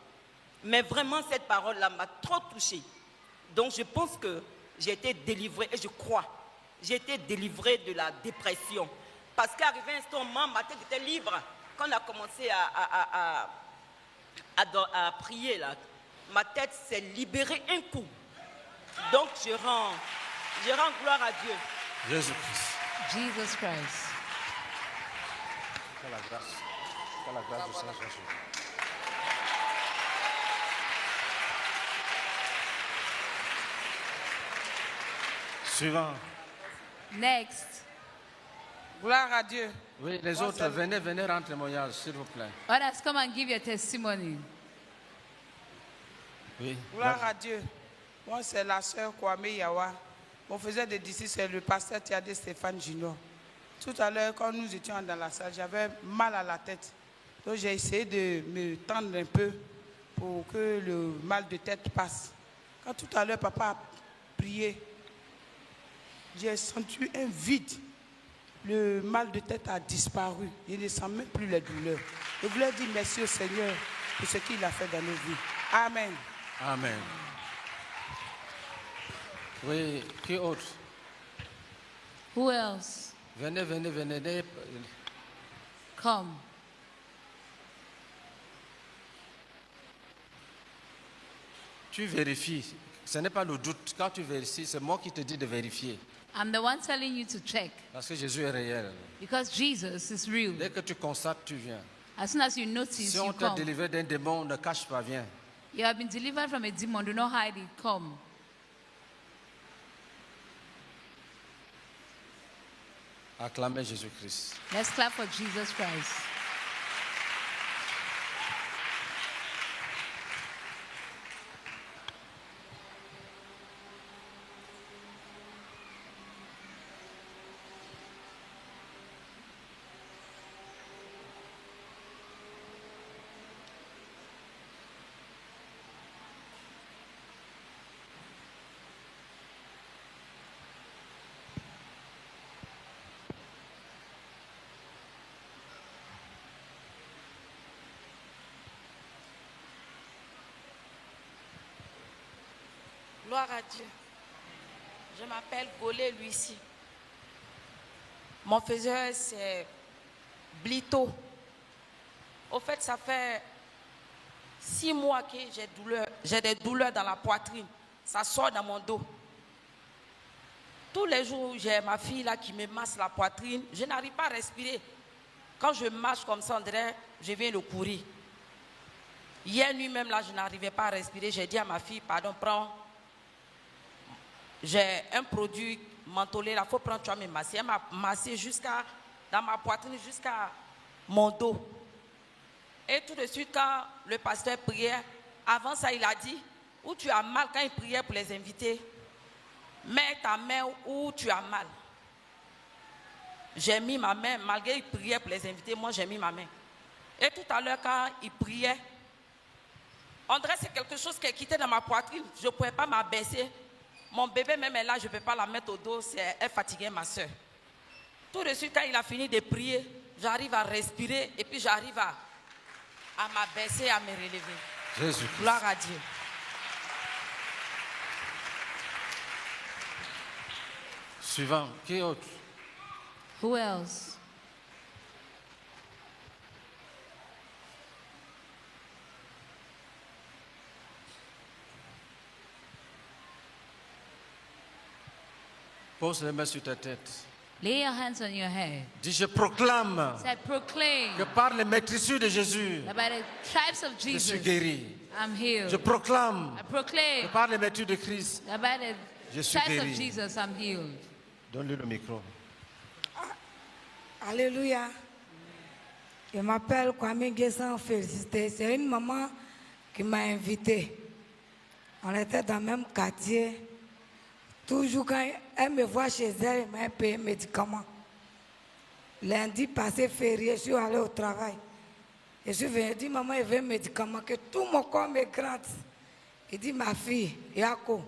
Speaker 4: Mais vraiment, cette parole-là m'a trop touchée. Donc, je pense que j'ai été délivrée, et je crois, j'ai été délivrée de la dépression. Parce qu'arrivé un moment, ma tête était libre. Quand on a commencé à prier, là, ma tête s'est libérée un coup. Donc, je rends gloire à Dieu.
Speaker 1: Jésus-Christ.
Speaker 2: Jesus Christ.
Speaker 1: Que la grâce du Seigneur Jésus. Suivant.
Speaker 2: Next.
Speaker 5: Gloire à Dieu.
Speaker 1: Oui, les autres, venez rendre témoignage, s'il vous plaît.
Speaker 2: Others, come and give your testimony.
Speaker 1: Oui.
Speaker 5: Gloire à Dieu. Moi, c'est la sœur Kwame Yawa. On faisait des disciples, c'est le pasteur Thiadé Stéphane Junior. Tout à l'heure, quand nous étions dans la salle, j'avais mal à la tête. Donc, j'ai essayé de me tendre un peu pour que le mal de tête passe. Quand tout à l'heure, papa a prié, j'ai senti un vide. Le mal de tête a disparu. Je ne sens même plus les douleurs. Je voulais dire merci au Seigneur pour ce qu'il a fait dans nos vies. Amen.
Speaker 1: Amen. Oui, qui autre?
Speaker 2: Who else?
Speaker 1: Venez.
Speaker 2: Come.
Speaker 1: Tu vérifies. Ce n'est pas le doute. Quand tu vérifies, c'est moi qui te dis de vérifier.
Speaker 2: I'm the one telling you to check.
Speaker 1: Parce que Jésus est réel.
Speaker 2: Because Jesus is real.
Speaker 1: Dès que tu constates, tu viens.
Speaker 2: As soon as you notice,
Speaker 1: Si
Speaker 2: you
Speaker 1: on t'a
Speaker 2: come.
Speaker 1: délivré d'un démon, ne cache pas, viens.
Speaker 2: You have been delivered from a demon. Do not hide it. Come.
Speaker 1: Acclamez Jésus-Christ.
Speaker 2: Let's clap for Jesus Christ.
Speaker 3: Gloire à Dieu. Je m'appelle Golé Lucie. Mon faiseur, c'est Blito. Au fait, ça fait 6 mois que j'ai des douleurs dans la poitrine. Ça sort dans mon dos. Tous les jours, j'ai ma fille là qui me masse la poitrine. Je n'arrive pas à respirer. Quand je marche comme ça, on dirait, je viens de courir. Hier nuit même là, je n'arrivais pas à respirer. J'ai dit à ma fille, pardon, prends. J'ai un produit mentholé là, il faut prendre, tu vas me masser. Elle m'a massé dans ma poitrine jusqu'à mon dos. Et tout de suite, quand le pasteur priait, avant ça, il a dit, où tu as mal, quand il priait pour les invités, mets ta main où tu as mal. J'ai mis ma main, malgré qu'il priait pour les invités, moi j'ai mis ma main. Et tout à l'heure, quand il priait, on dirait que c'est quelque chose qui est quitté dans ma poitrine. Je ne pouvais pas m'abaisser. Mon bébé même est là, je ne peux pas la mettre au dos, elle fatiguait ma soeur. Tout de suite, quand il a fini de prier, j'arrive à respirer et puis j'arrive à m'abaisser, à me relever.
Speaker 1: Jésus.
Speaker 3: Gloire à Dieu.
Speaker 1: Suivant. Qui autre?
Speaker 2: Who else?
Speaker 1: Pose les mains sur ta tête.
Speaker 2: Lay your hands on your head.
Speaker 1: Dis, je proclame
Speaker 2: Say, proclaim
Speaker 1: que par les maîtrisures de Jésus,
Speaker 2: that by the stripes of
Speaker 1: je suis
Speaker 2: Jesus,
Speaker 1: guéri.
Speaker 2: I'm healed.
Speaker 1: Je proclame
Speaker 2: I
Speaker 1: que
Speaker 2: proclaim
Speaker 1: par les maîtrisures de Christ,
Speaker 2: that by the
Speaker 1: je suis
Speaker 2: stripes of
Speaker 1: guéri.
Speaker 2: Jesus, I'm healed.
Speaker 1: Donne-lui le micro.
Speaker 6: Alléluia. Je m'appelle Kwame Guessan Félicité. C'est une maman qui m'a invité. On était dans le même quartier. Toujours quand elle me voit chez elle, elle m'a payé un médicament. Lundi passé, férié, je suis allé au travail. Je suis venu, elle dit, maman, il veut un médicament, que tout mon corps me gratte. Il dit, ma fille, Yako,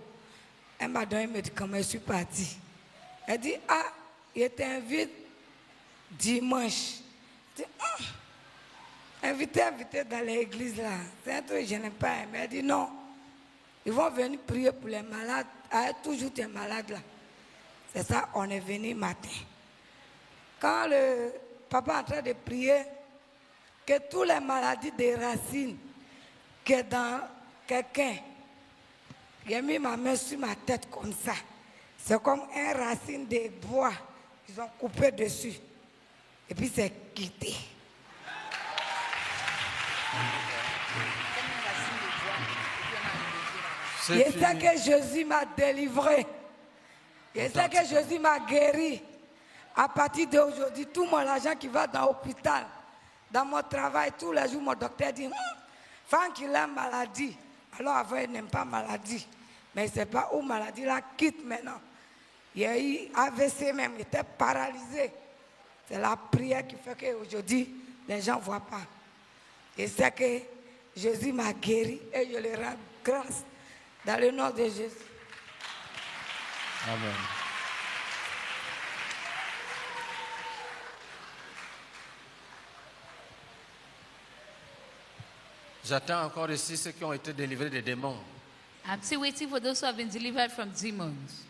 Speaker 6: elle m'a donné un médicament, je suis partie. Elle dit, ah, il t'invite dimanche. Je dis, invité dans l'église là. C'est un truc que je n'ai pas aimé. Elle dit, non, ils vont venir prier pour les malades. Ah, toujours tes malades là. C'est ça, on est venu matin. Quand le papa est en train de prier, que toutes les maladies des racines, que dans quelqu'un, j'ai mis ma main sur ma tête comme ça. C'est comme un racine de bois. Ils ont coupé dessus. Et puis c'est quitté. Je sais que Jésus m'a délivré. Je sais que Jésus m'a guéri. À partir d'aujourd'hui, tout mon argent qui va dans l'hôpital, dans mon travail, tous les jours, mon docteur dit, femme qu'il a maladie. Alors avant, il n'aime pas maladie. Mais il ne sait pas où maladie la quitte maintenant. Il a eu AVC même, il était paralysé. C'est la prière qui fait qu'aujourd'hui, les gens ne voient pas. Je sais que Jésus m'a guéri et je le rends grâce dans le nom de Jésus.
Speaker 1: Amen. J'attends encore ici ceux qui ont été délivrés des démons.
Speaker 2: I'm still waiting for those who have been delivered from demons.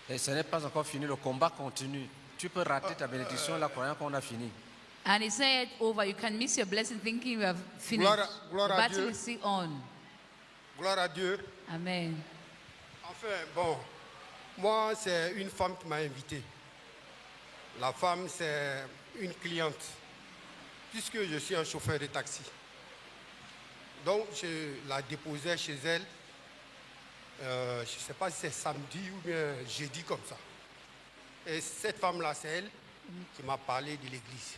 Speaker 1: Et ce n'est pas encore fini, le combat continue. Tu peux rater ta bénédiction là, croyant qu'on a fini.
Speaker 2: And it's not yet over. You can miss your blessing thinking you have finished.
Speaker 7: Gloire
Speaker 2: The
Speaker 7: à
Speaker 2: battle
Speaker 7: Dieu.
Speaker 2: is still on.
Speaker 7: Gloire à Dieu.
Speaker 2: Amen.
Speaker 7: Enfin, bon, moi, c'est une femme qui m'a invité. La femme, c'est une cliente, puisque je suis un chauffeur de taxi. Donc, je la déposais chez elle. je ne sais pas si c'est samedi ou bien jeudi comme ça. Et cette femme-là, c'est elle qui m'a parlé de l'église.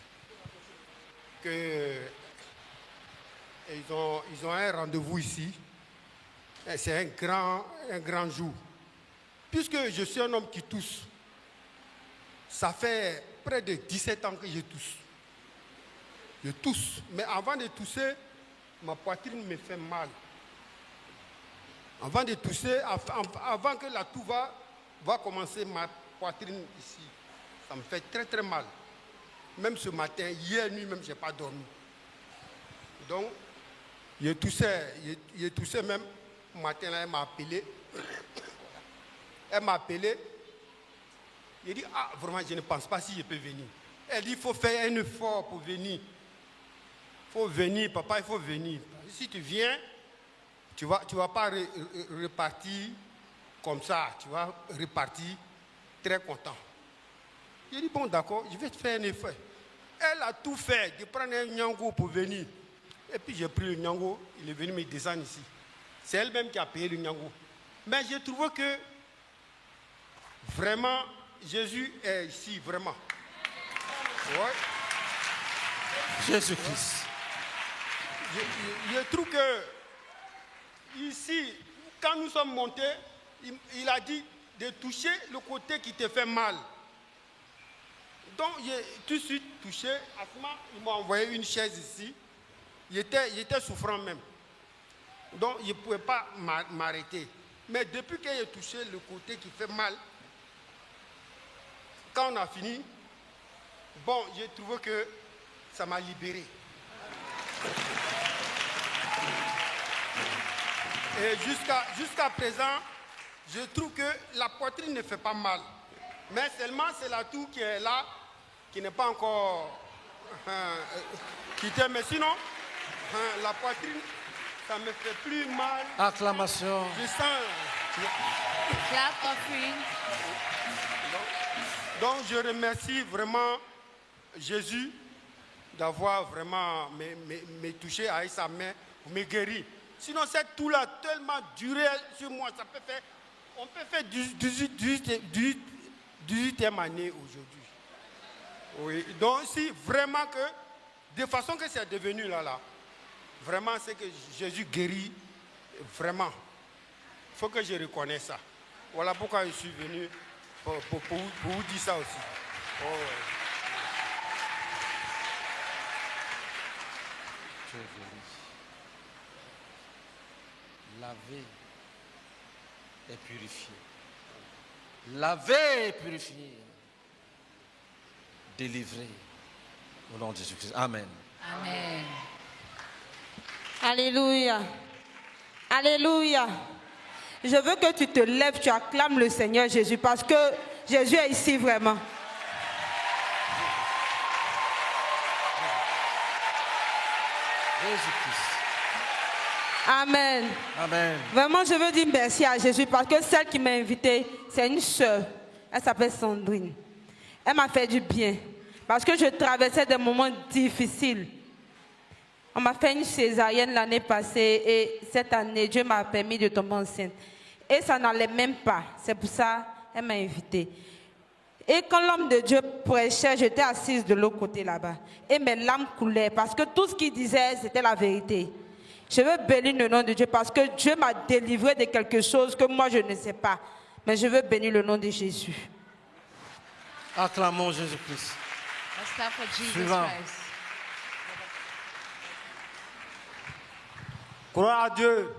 Speaker 7: Ils ont un rendez-vous ici. Et c'est un grand jour. Puisque je suis un homme qui tousse, ça fait près de 17 ans que je tousse. Je tousse. Mais avant de tousser, ma poitrine me fait mal. Avant de tousser, avant que la toux va commencer, ma poitrine ici, ça me fait très très mal. Même ce matin, hier nuit même, je n'ai pas dormi. Donc, je toussais même. Ce matin-là, elle m'a appelé. Elle m'a appelé. Il dit, ah, vraiment, je ne pense pas si je peux venir. Elle dit, il faut faire un effort pour venir. Il faut venir, papa, il faut venir. Si tu viens, tu vas pas repartir comme ça. Tu vas repartir très content. J'ai dit, bon, d'accord, je vais te faire un effort. Elle a tout fait, de prendre un nyango pour venir. Et puis j'ai pris le nyango, il est venu me descendre ici. C'est elle-même qui a payé le nyango. Mais j'ai trouvé que vraiment, Jésus est ici, vraiment. Ouais.
Speaker 1: Jésus-Christ.
Speaker 7: Je trouve que ici, quand nous sommes montés, il a dit de toucher le côté qui te fait mal. Donc, j'ai tout de suite touché. À ce moment, il m'a envoyé une chaise ici. Il était souffrant même. Donc, il ne pouvait pas m'arrêter. Mais depuis que j'ai touché le côté qui fait mal, quand on a fini, bon, j'ai trouvé que ça m'a libéré. Et jusqu'à présent, je trouve que la poitrine ne fait pas mal. Mais seulement c'est la toux qui est là, qui n'est pas encore quittée. Mais sinon, la poitrine, ça me fait plus mal.
Speaker 1: Acclamation.
Speaker 7: Je sens.
Speaker 2: Clap offering.
Speaker 7: Donc je remercie vraiment Jésus d'avoir vraiment me touché avec sa main pour me guérir. Sinon cette toux-là tellement duré sur moi, ça peut faire, on peut faire 18e année aujourd'hui. Oui, donc si vraiment que, de façon que c'est devenu là, vraiment c'est que Jésus guérit, vraiment. Il faut que je reconnaisse ça. Voilà pourquoi je suis venu pour vous dire ça aussi. Oh, ouais.
Speaker 1: Dieu béni. Laver et purifier. Laver et purifier. Délivrer. Au nom de Jésus-Christ. Amen.
Speaker 2: Amen.
Speaker 4: Alléluia. Alléluia. Je veux que tu te lèves, tu acclames le Seigneur Jésus parce que Jésus est ici vraiment.
Speaker 1: Jésus-Christ.
Speaker 4: Amen.
Speaker 1: Amen.
Speaker 4: Vraiment, je veux dire merci à Jésus parce que celle qui m'a invitée, c'est une sœur. Elle s'appelle Sandrine. Elle m'a fait du bien parce que je traversais des moments difficiles. On m'a fait une césarienne l'année passée et cette année, Dieu m'a permis de tomber enceinte. Et ça n'allait même pas. C'est pour ça qu'elle m'a invitée. Et quand l'homme de Dieu prêchait, j'étais assise de l'autre côté là-bas. Et mes larmes coulaient parce que tout ce qu'il disait, c'était la vérité. Je veux bénir le nom de Dieu parce que Dieu m'a délivré de quelque chose que moi je ne sais pas. Mais je veux bénir le nom de Jésus.
Speaker 1: Acclamons Jésus-Christ.
Speaker 2: Let's clap for Jesus
Speaker 1: Suivant.
Speaker 2: Christ.
Speaker 8: Crois à Dieu.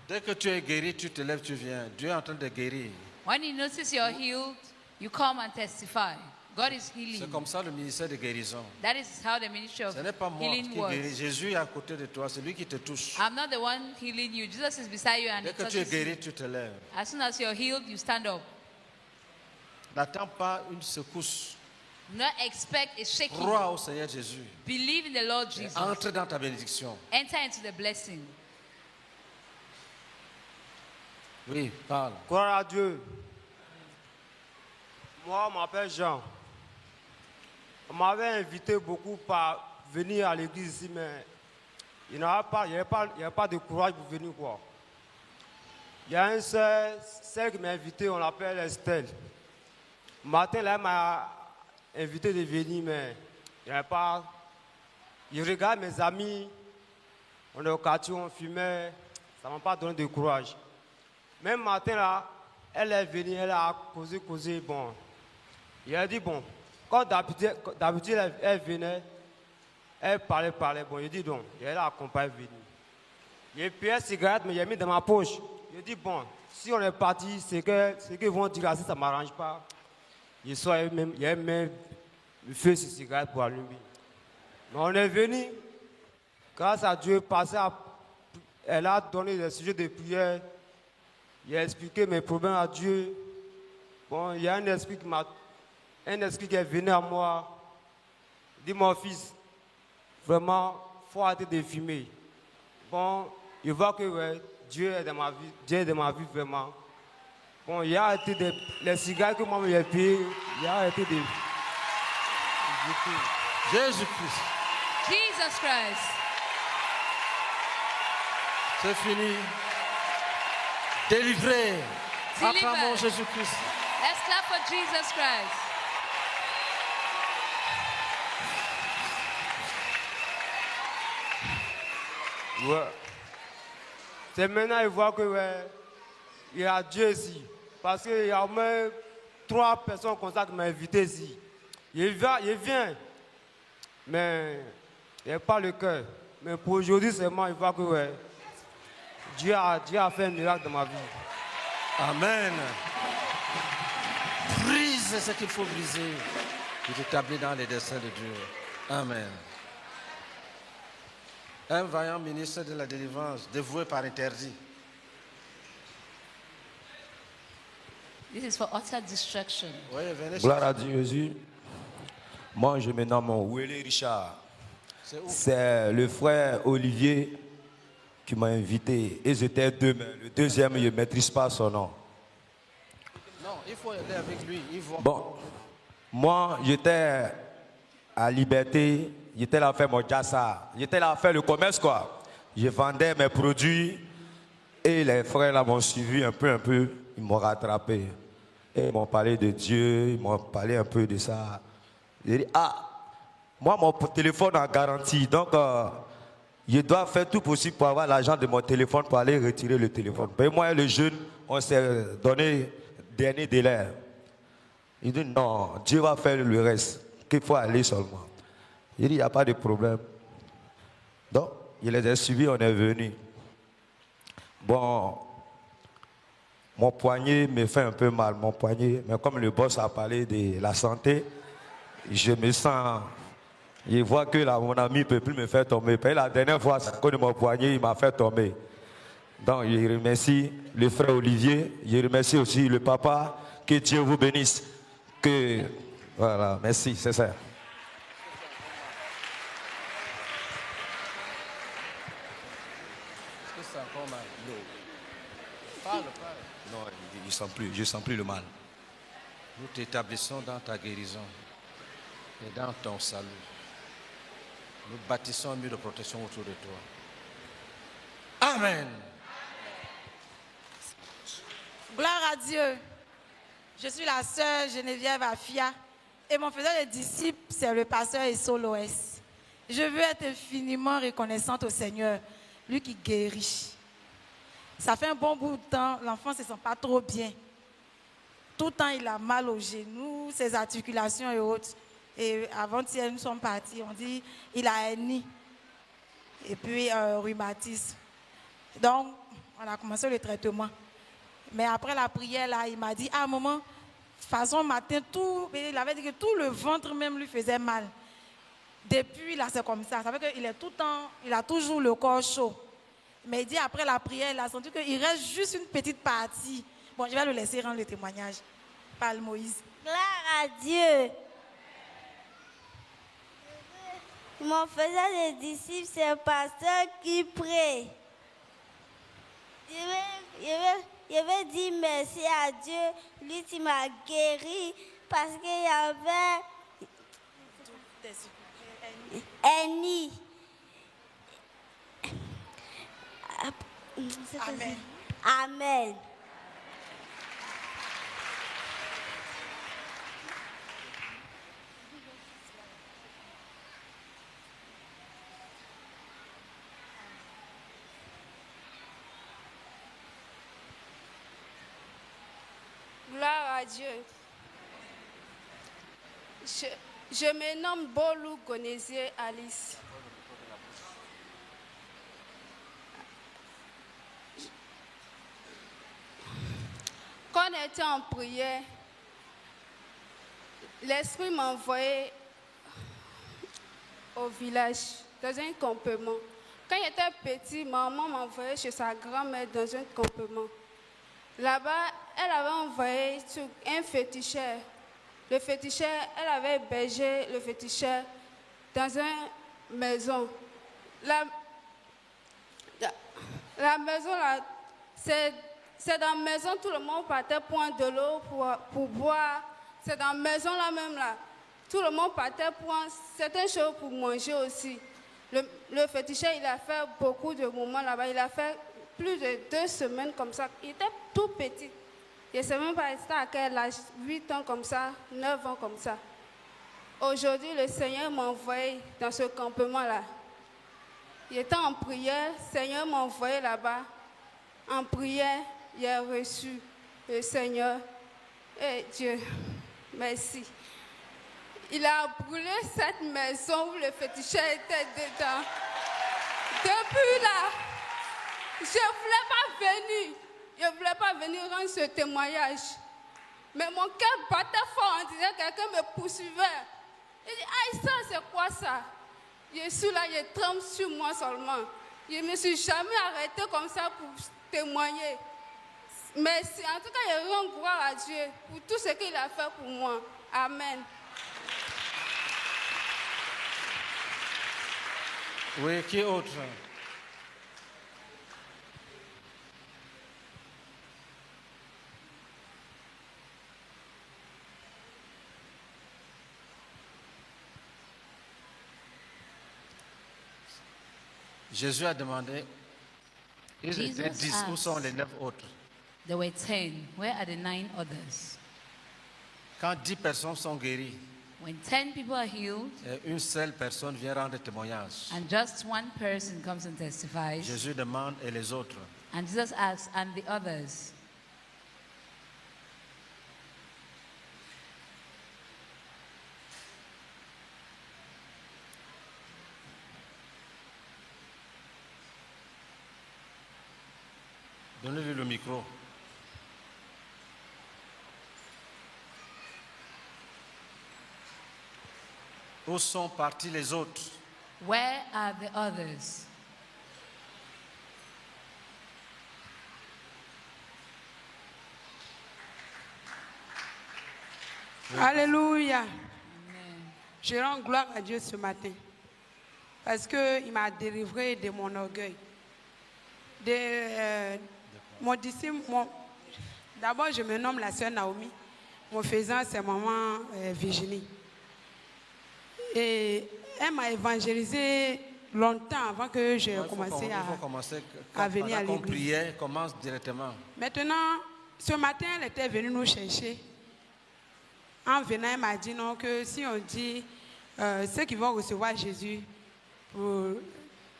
Speaker 1: Dès que tu es guéri, tu te lèves, tu viens. Dieu est en train de guérir.
Speaker 2: When you notice you're healed, you come and testify. God is
Speaker 1: C'est
Speaker 2: healing.
Speaker 1: comme ça le ministère de guérison.
Speaker 2: That is how the ministry of
Speaker 1: Ce n'est pas moi
Speaker 2: healing
Speaker 1: qui guéris.
Speaker 2: works.
Speaker 1: Jésus est à côté de toi. C'est lui qui te touche.
Speaker 2: I'm not the one healing you. Jesus is beside you and
Speaker 1: Dès
Speaker 2: he
Speaker 1: que tu es
Speaker 2: touches you.
Speaker 1: guéri, tu te lèves.
Speaker 2: As soon as you're healed, you stand up.
Speaker 1: N'attends pas une secousse.
Speaker 2: Do not expect a shaking.
Speaker 1: Crois au Seigneur Jésus.
Speaker 2: Believe in the Lord Jesus.
Speaker 1: Entre dans ta bénédiction.
Speaker 2: Enter into the blessing.
Speaker 1: Oui, parle.
Speaker 8: Crois à Dieu. Moi, je m'appelle Jean. On m'avait invité beaucoup par venir à l'église ici, mais il n'y avait pas de courage pour venir, quoi. Il y a une soeur, celle qui m'a invité, on l'appelle Estelle. Matin, là, elle m'a invité de venir, mais il n'y avait pas. Je regarde mes amis, on est au quartier, on fumait, ça ne m'a pas donné de courage. Même matin, là, elle est venue, elle a causé, bon. Il a dit, bon, quand d'habitude elle venait, elle parlait, bon, il dit donc, elle a accompagné venir. J'ai pris une cigarette, mais j'ai mis dans ma poche. Je dis, bon, si on est parti, c'est qu'ils vont dire, si ça ne m'arrange pas. Il y a même le feu sur cigarette pour allumer. Mais on est venu, grâce à Dieu, elle a donné des sujets de prière. Il a expliqué mes problèmes à Dieu. Bon, il y a un esprit qui est venu à moi. Il dit, mon fils, vraiment, il faut arrêter de fumer. Bon, je vois que ouais, Dieu est dans ma vie vraiment. Bon, il a arrêté les cigares que moi j'ai payé, il a arrêté de.
Speaker 1: Jésus-Christ.
Speaker 2: Jesus Christ.
Speaker 1: C'est fini. Délivré.
Speaker 2: Delivered.
Speaker 1: Acclamons Jésus-Christ.
Speaker 2: Let's clap for Jesus Christ.
Speaker 8: Ouais. C'est maintenant il voit que ouais, il y a Dieu ici. Parce qu'il y a au moins 3 personnes comme ça qui m'ont invité ici. Il vient. Mais il n'y a pas le cœur. Mais pour aujourd'hui seulement, il voit que ouais, Dieu a fait un miracle dans ma vie.
Speaker 1: Amen. Brise ce qu'il faut briser et t'établir dans les desseins de Dieu. Amen. Un vaillant ministre de la délivrance, dévoué par interdit.
Speaker 2: This is for utter destruction.
Speaker 1: Oui, venez.
Speaker 9: Gloire à Dieu, Jésus. Moi, je me nomme Willy Richard. C'est le frère Olivier qui m'a invité. Et j'étais deux, mais le deuxième, je ne maîtrise pas son nom.
Speaker 1: Non, il faut aller avec lui.
Speaker 9: Bon, moi, j'étais à Liberté. J'étais là à faire mon jassa. J'étais là à faire le commerce, quoi. Je vendais mes produits. Et les frères là m'ont suivi un peu. Ils m'ont rattrapé. Et ils m'ont parlé de Dieu. Ils m'ont parlé un peu de ça. J'ai dit, moi, mon téléphone a garantie. Donc, je dois faire tout possible pour avoir l'argent de mon téléphone pour aller retirer le téléphone. Et moi et le jeune, on s'est donné dernier délai. Il dit, non, Dieu va faire le reste. Qu'il faut aller seulement. Il dit, il n'y a pas de problème. Donc, il les a suivis, on est venu. Bon, mon poignet me fait un peu mal, mon poignet. Mais comme le boss a parlé de la santé, je me sens... Je vois que là, mon ami ne peut plus me faire tomber. Parce que la dernière fois, à cause de mon poignet, il m'a fait tomber. Donc, je remercie le frère Olivier. Je remercie aussi le papa. Que Dieu vous bénisse. Voilà, merci, c'est ça.
Speaker 1: C'est encore mal. Parle.
Speaker 9: Non, je ne sens plus le mal.
Speaker 1: Nous t'établissons dans ta guérison et dans ton salut. Nous bâtissons un mur de protection autour de toi. Amen.
Speaker 3: Gloire à Dieu. Je suis la sœur Geneviève Afia et mon faiseur de disciple, c'est le pasteur Essoloès. Je veux être infiniment reconnaissante au Seigneur, lui qui guérit. Ça fait un bon bout de temps, l'enfant ne se sent pas trop bien. Tout le temps, il a mal aux genoux, ses articulations et autres. Et avant-hier, nous sommes partis, on dit il a un nid et puis rhumatisme. Donc, on a commencé le traitement. Mais après la prière, là, il m'a dit, maman, façon matin, il avait dit que tout le ventre même lui faisait mal. Depuis, là, c'est comme ça. Ça veut dire qu'il est tout le temps, il a toujours le corps chaud. Mais il dit, après la prière, il a senti qu'il reste juste une petite partie. Bon, je vais le laisser rendre le témoignage. Parle, Moïse.
Speaker 10: Gloire à Dieu. Mon faiseur de disciples, c'est un pasteur qui prie. Je veux dire merci à Dieu, lui qui m'a guéri parce qu'il y avait un nid.
Speaker 3: Amen.
Speaker 10: Amen.
Speaker 11: Gloire à Dieu. Je me nomme Bolou Gonézier Alice. Quand on était en prière, l'Esprit m'a envoyé au village, dans un campement. Quand j'étais petit, maman m'a envoyé chez sa grand-mère dans un campement. Là-bas, elle avait envoyé un féticheur. Le féticheur, elle avait hébergé le féticheur dans une maison. La maison, là, c'est dans la maison, tout le monde partait prendre de l'eau pour boire. C'est dans la maison là même, là. Tout le monde partait prendre certaines choses pour manger aussi. Le féticheur, il a fait beaucoup de moments là-bas. Il a fait plus de 2 semaines comme ça. Il était tout petit. Je ne sais même pas à quel âge, 8 ans comme ça, 9 ans comme ça. Aujourd'hui, le Seigneur m'a envoyé dans ce campement-là. Il était en prière, le Seigneur m'a envoyé là-bas. En prière, il a reçu le Seigneur. Et Dieu, merci. Il a brûlé cette maison où le féticheur était dedans. Depuis là, je ne voulais pas venir. Je ne voulais pas venir rendre ce témoignage. Mais mon cœur battait fort. On disait que quelqu'un me poursuivait. Il dit, ah, ça, c'est quoi ça? Je suis là, je tremble sur moi seulement. Je ne me suis jamais arrêtée comme ça pour témoigner. Merci. En tout cas, je rends gloire à Dieu pour tout ce qu'il a fait pour moi. Amen.
Speaker 1: Oui, qui autre? Jésus a demandé, ils étaient 10, où sont les 9 autres?
Speaker 2: There were 10. Where are the 9 others?
Speaker 1: Quand 10 personnes sont guéries,
Speaker 2: When 10 people are healed,
Speaker 1: et une seule personne vient rendre témoignage,
Speaker 2: and just one person comes and testifies,
Speaker 1: Jésus demande, et les autres?
Speaker 2: and Jesus asks, and the others?
Speaker 1: Donnez-lui le micro. Où sont partis les autres?
Speaker 2: Where are the others?
Speaker 5: Alléluia. Je rends gloire à Dieu ce matin. Parce qu'il m'a délivré de mon orgueil. Mon disciple, d'abord je me nomme la sœur Naomi. Mon faisant c'est maman Virginie. Et elle m'a évangélisé longtemps avant que j'ai commencé à venir à l'église.
Speaker 1: Prière, commence directement.
Speaker 5: Maintenant, ce matin, elle était venue nous chercher. En venant, elle m'a dit non, que si on dit ceux qui vont recevoir Jésus pour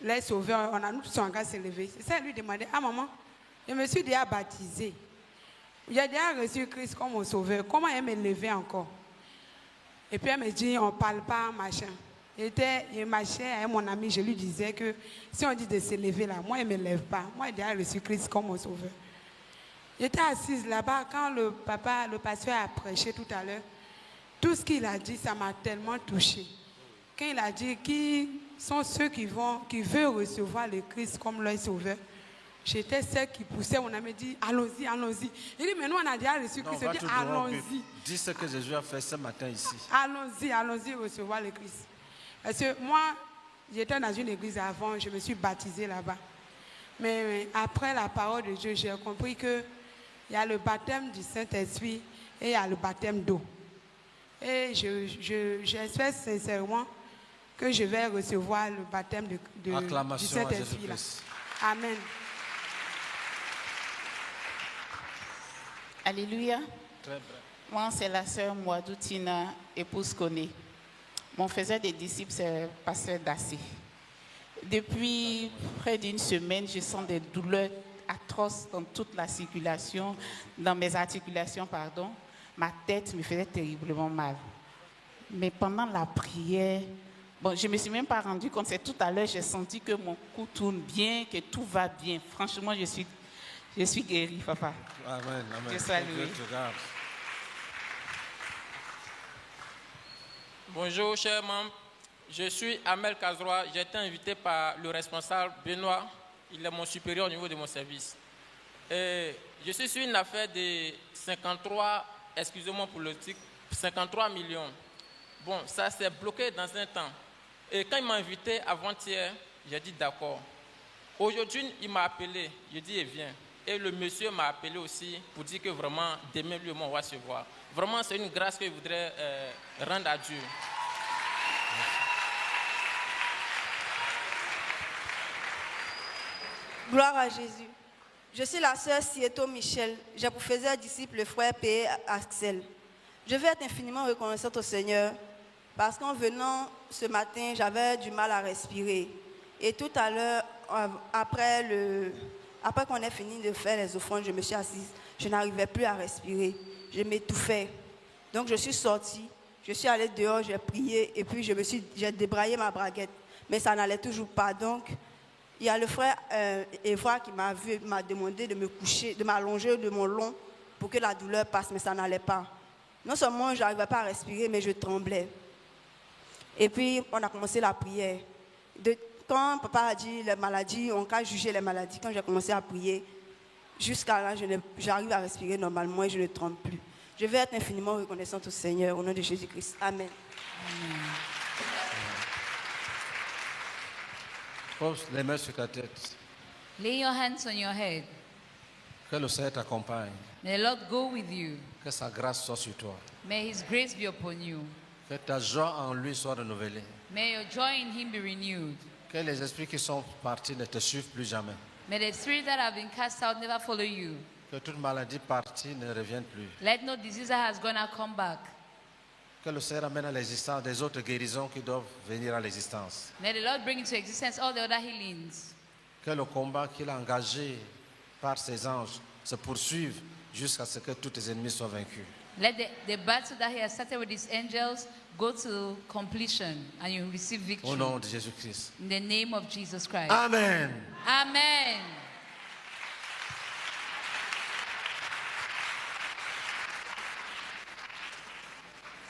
Speaker 5: les sauver, on a nous tous encore se lever. C'est ça, elle lui demandait, ah maman, je me suis déjà baptisée. J'ai déjà reçu Christ comme mon sauveur. Comment elle me lever encore? Et puis elle me dit, on ne parle pas, machin. Je marchais avec mon ami, je lui disais que si on dit de se lever là, moi, je ne me lève pas. Moi, j'ai déjà reçu Christ comme mon sauveur. J'étais assise là-bas quand le pasteur a prêché tout à l'heure. Tout ce qu'il a dit, ça m'a tellement touchée. Quand il a dit qui sont ceux qui veulent recevoir le Christ comme leur sauveur, j'étais celle qui poussait, on m'a dit allons-y, allons-y. Il dit mais nous on a déjà reçu Christ, il dit allons-y.
Speaker 1: Dis ce que Jésus a fait ce matin ici.
Speaker 5: Allons-y, allons-y recevoir le Christ. Parce que moi, j'étais dans une église avant, je me suis baptisée là-bas. Mais après la parole de Dieu, j'ai compris qu'il y a le baptême du Saint-Esprit et il y a le baptême d'eau. Et j'espère sincèrement que je vais recevoir le baptême du Saint-Esprit. Amen.
Speaker 12: Alléluia.
Speaker 1: Très bien.
Speaker 12: Moi, c'est la sœur Mouadou Tina, épouse Koné. Mon faisait des disciples, c'est pasteur Dassé. Depuis près d'une semaine, je sens des douleurs atroces dans toute la circulation, dans mes articulations, pardon. Ma tête me faisait terriblement mal. Mais pendant la prière, bon, je ne me suis même pas rendu compte, c'est tout à l'heure, j'ai senti que mon cou tourne bien, que tout va bien. Franchement, je suis guérie, papa.
Speaker 1: Amen, amen.
Speaker 12: Je sois loué.
Speaker 13: Bonjour, chers membres. Je suis Amel Kazroa. J'ai été invité par le responsable Benoît. Il est mon supérieur au niveau de mon service. Et je suis sur une affaire de 53, excusez-moi pour le titre, 53 millions. Bon, ça s'est bloqué dans un temps. Et quand il m'a invité avant-hier, j'ai dit d'accord. Aujourd'hui, il m'a appelé. Je dis, eh, viens. Et le monsieur m'a appelé aussi pour dire que vraiment, demain, lui et moi, on va se voir. Vraiment, c'est une grâce que je voudrais rendre à Dieu.
Speaker 14: Gloire à Jésus. Je suis la sœur Sieto Michel. J'ai pour faisais disciple le frère P. Axel. Je veux être infiniment reconnaissante au Seigneur parce qu'en venant ce matin, j'avais du mal à respirer. Et tout à l'heure, après qu'on ait fini de faire les offrandes, je me suis assise. Je n'arrivais plus à respirer. Je m'étouffais. Donc je suis sortie. Je suis allée dehors, j'ai prié et puis j'ai débraillé ma braguette. Mais ça n'allait toujours pas. Donc, il y a le frère Evra qui m'a demandé de me coucher, de m'allonger de mon long pour que la douleur passe, mais ça n'allait pas. Non seulement je n'arrivais pas à respirer, mais je tremblais. Et puis, on a commencé la prière. Quand papa a dit les maladies, on a jugé les maladies, quand j'ai commencé à prier, jusqu'à là, j'arrive à respirer normalement et je ne tremble plus. Je vais être infiniment reconnaissante au Seigneur, au nom de Jésus-Christ. Amen.
Speaker 1: Pose les mains sur ta tête.
Speaker 2: Lay your hands on your head.
Speaker 1: Que le Seigneur t'accompagne.
Speaker 2: May the Lord go with you.
Speaker 1: Que sa grâce soit sur toi.
Speaker 2: May His grace be upon you.
Speaker 1: Que ta joie en lui soit renouvelée.
Speaker 2: May your joy in Him be renewed.
Speaker 1: Que les esprits qui sont partis ne te suivent plus jamais.
Speaker 2: May the spirits that have been cast out never follow you.
Speaker 1: Que toute maladie partie ne revienne plus.
Speaker 2: Let no disease that has gone out come back.
Speaker 1: Que le Seigneur amène à l'existence des autres guérisons qui doivent venir à l'existence.
Speaker 2: May the Lord bring into existence all the other healings.
Speaker 1: Que le combat qu'il a engagé par ses anges se poursuive jusqu'à ce que tous tes ennemis soient vaincus.
Speaker 2: Let the battle that He has started with His angels go to completion and you receive victory.
Speaker 1: Au nom de Jésus-Christ.
Speaker 2: In the name of Jesus Christ.
Speaker 1: Amen.
Speaker 2: Amen.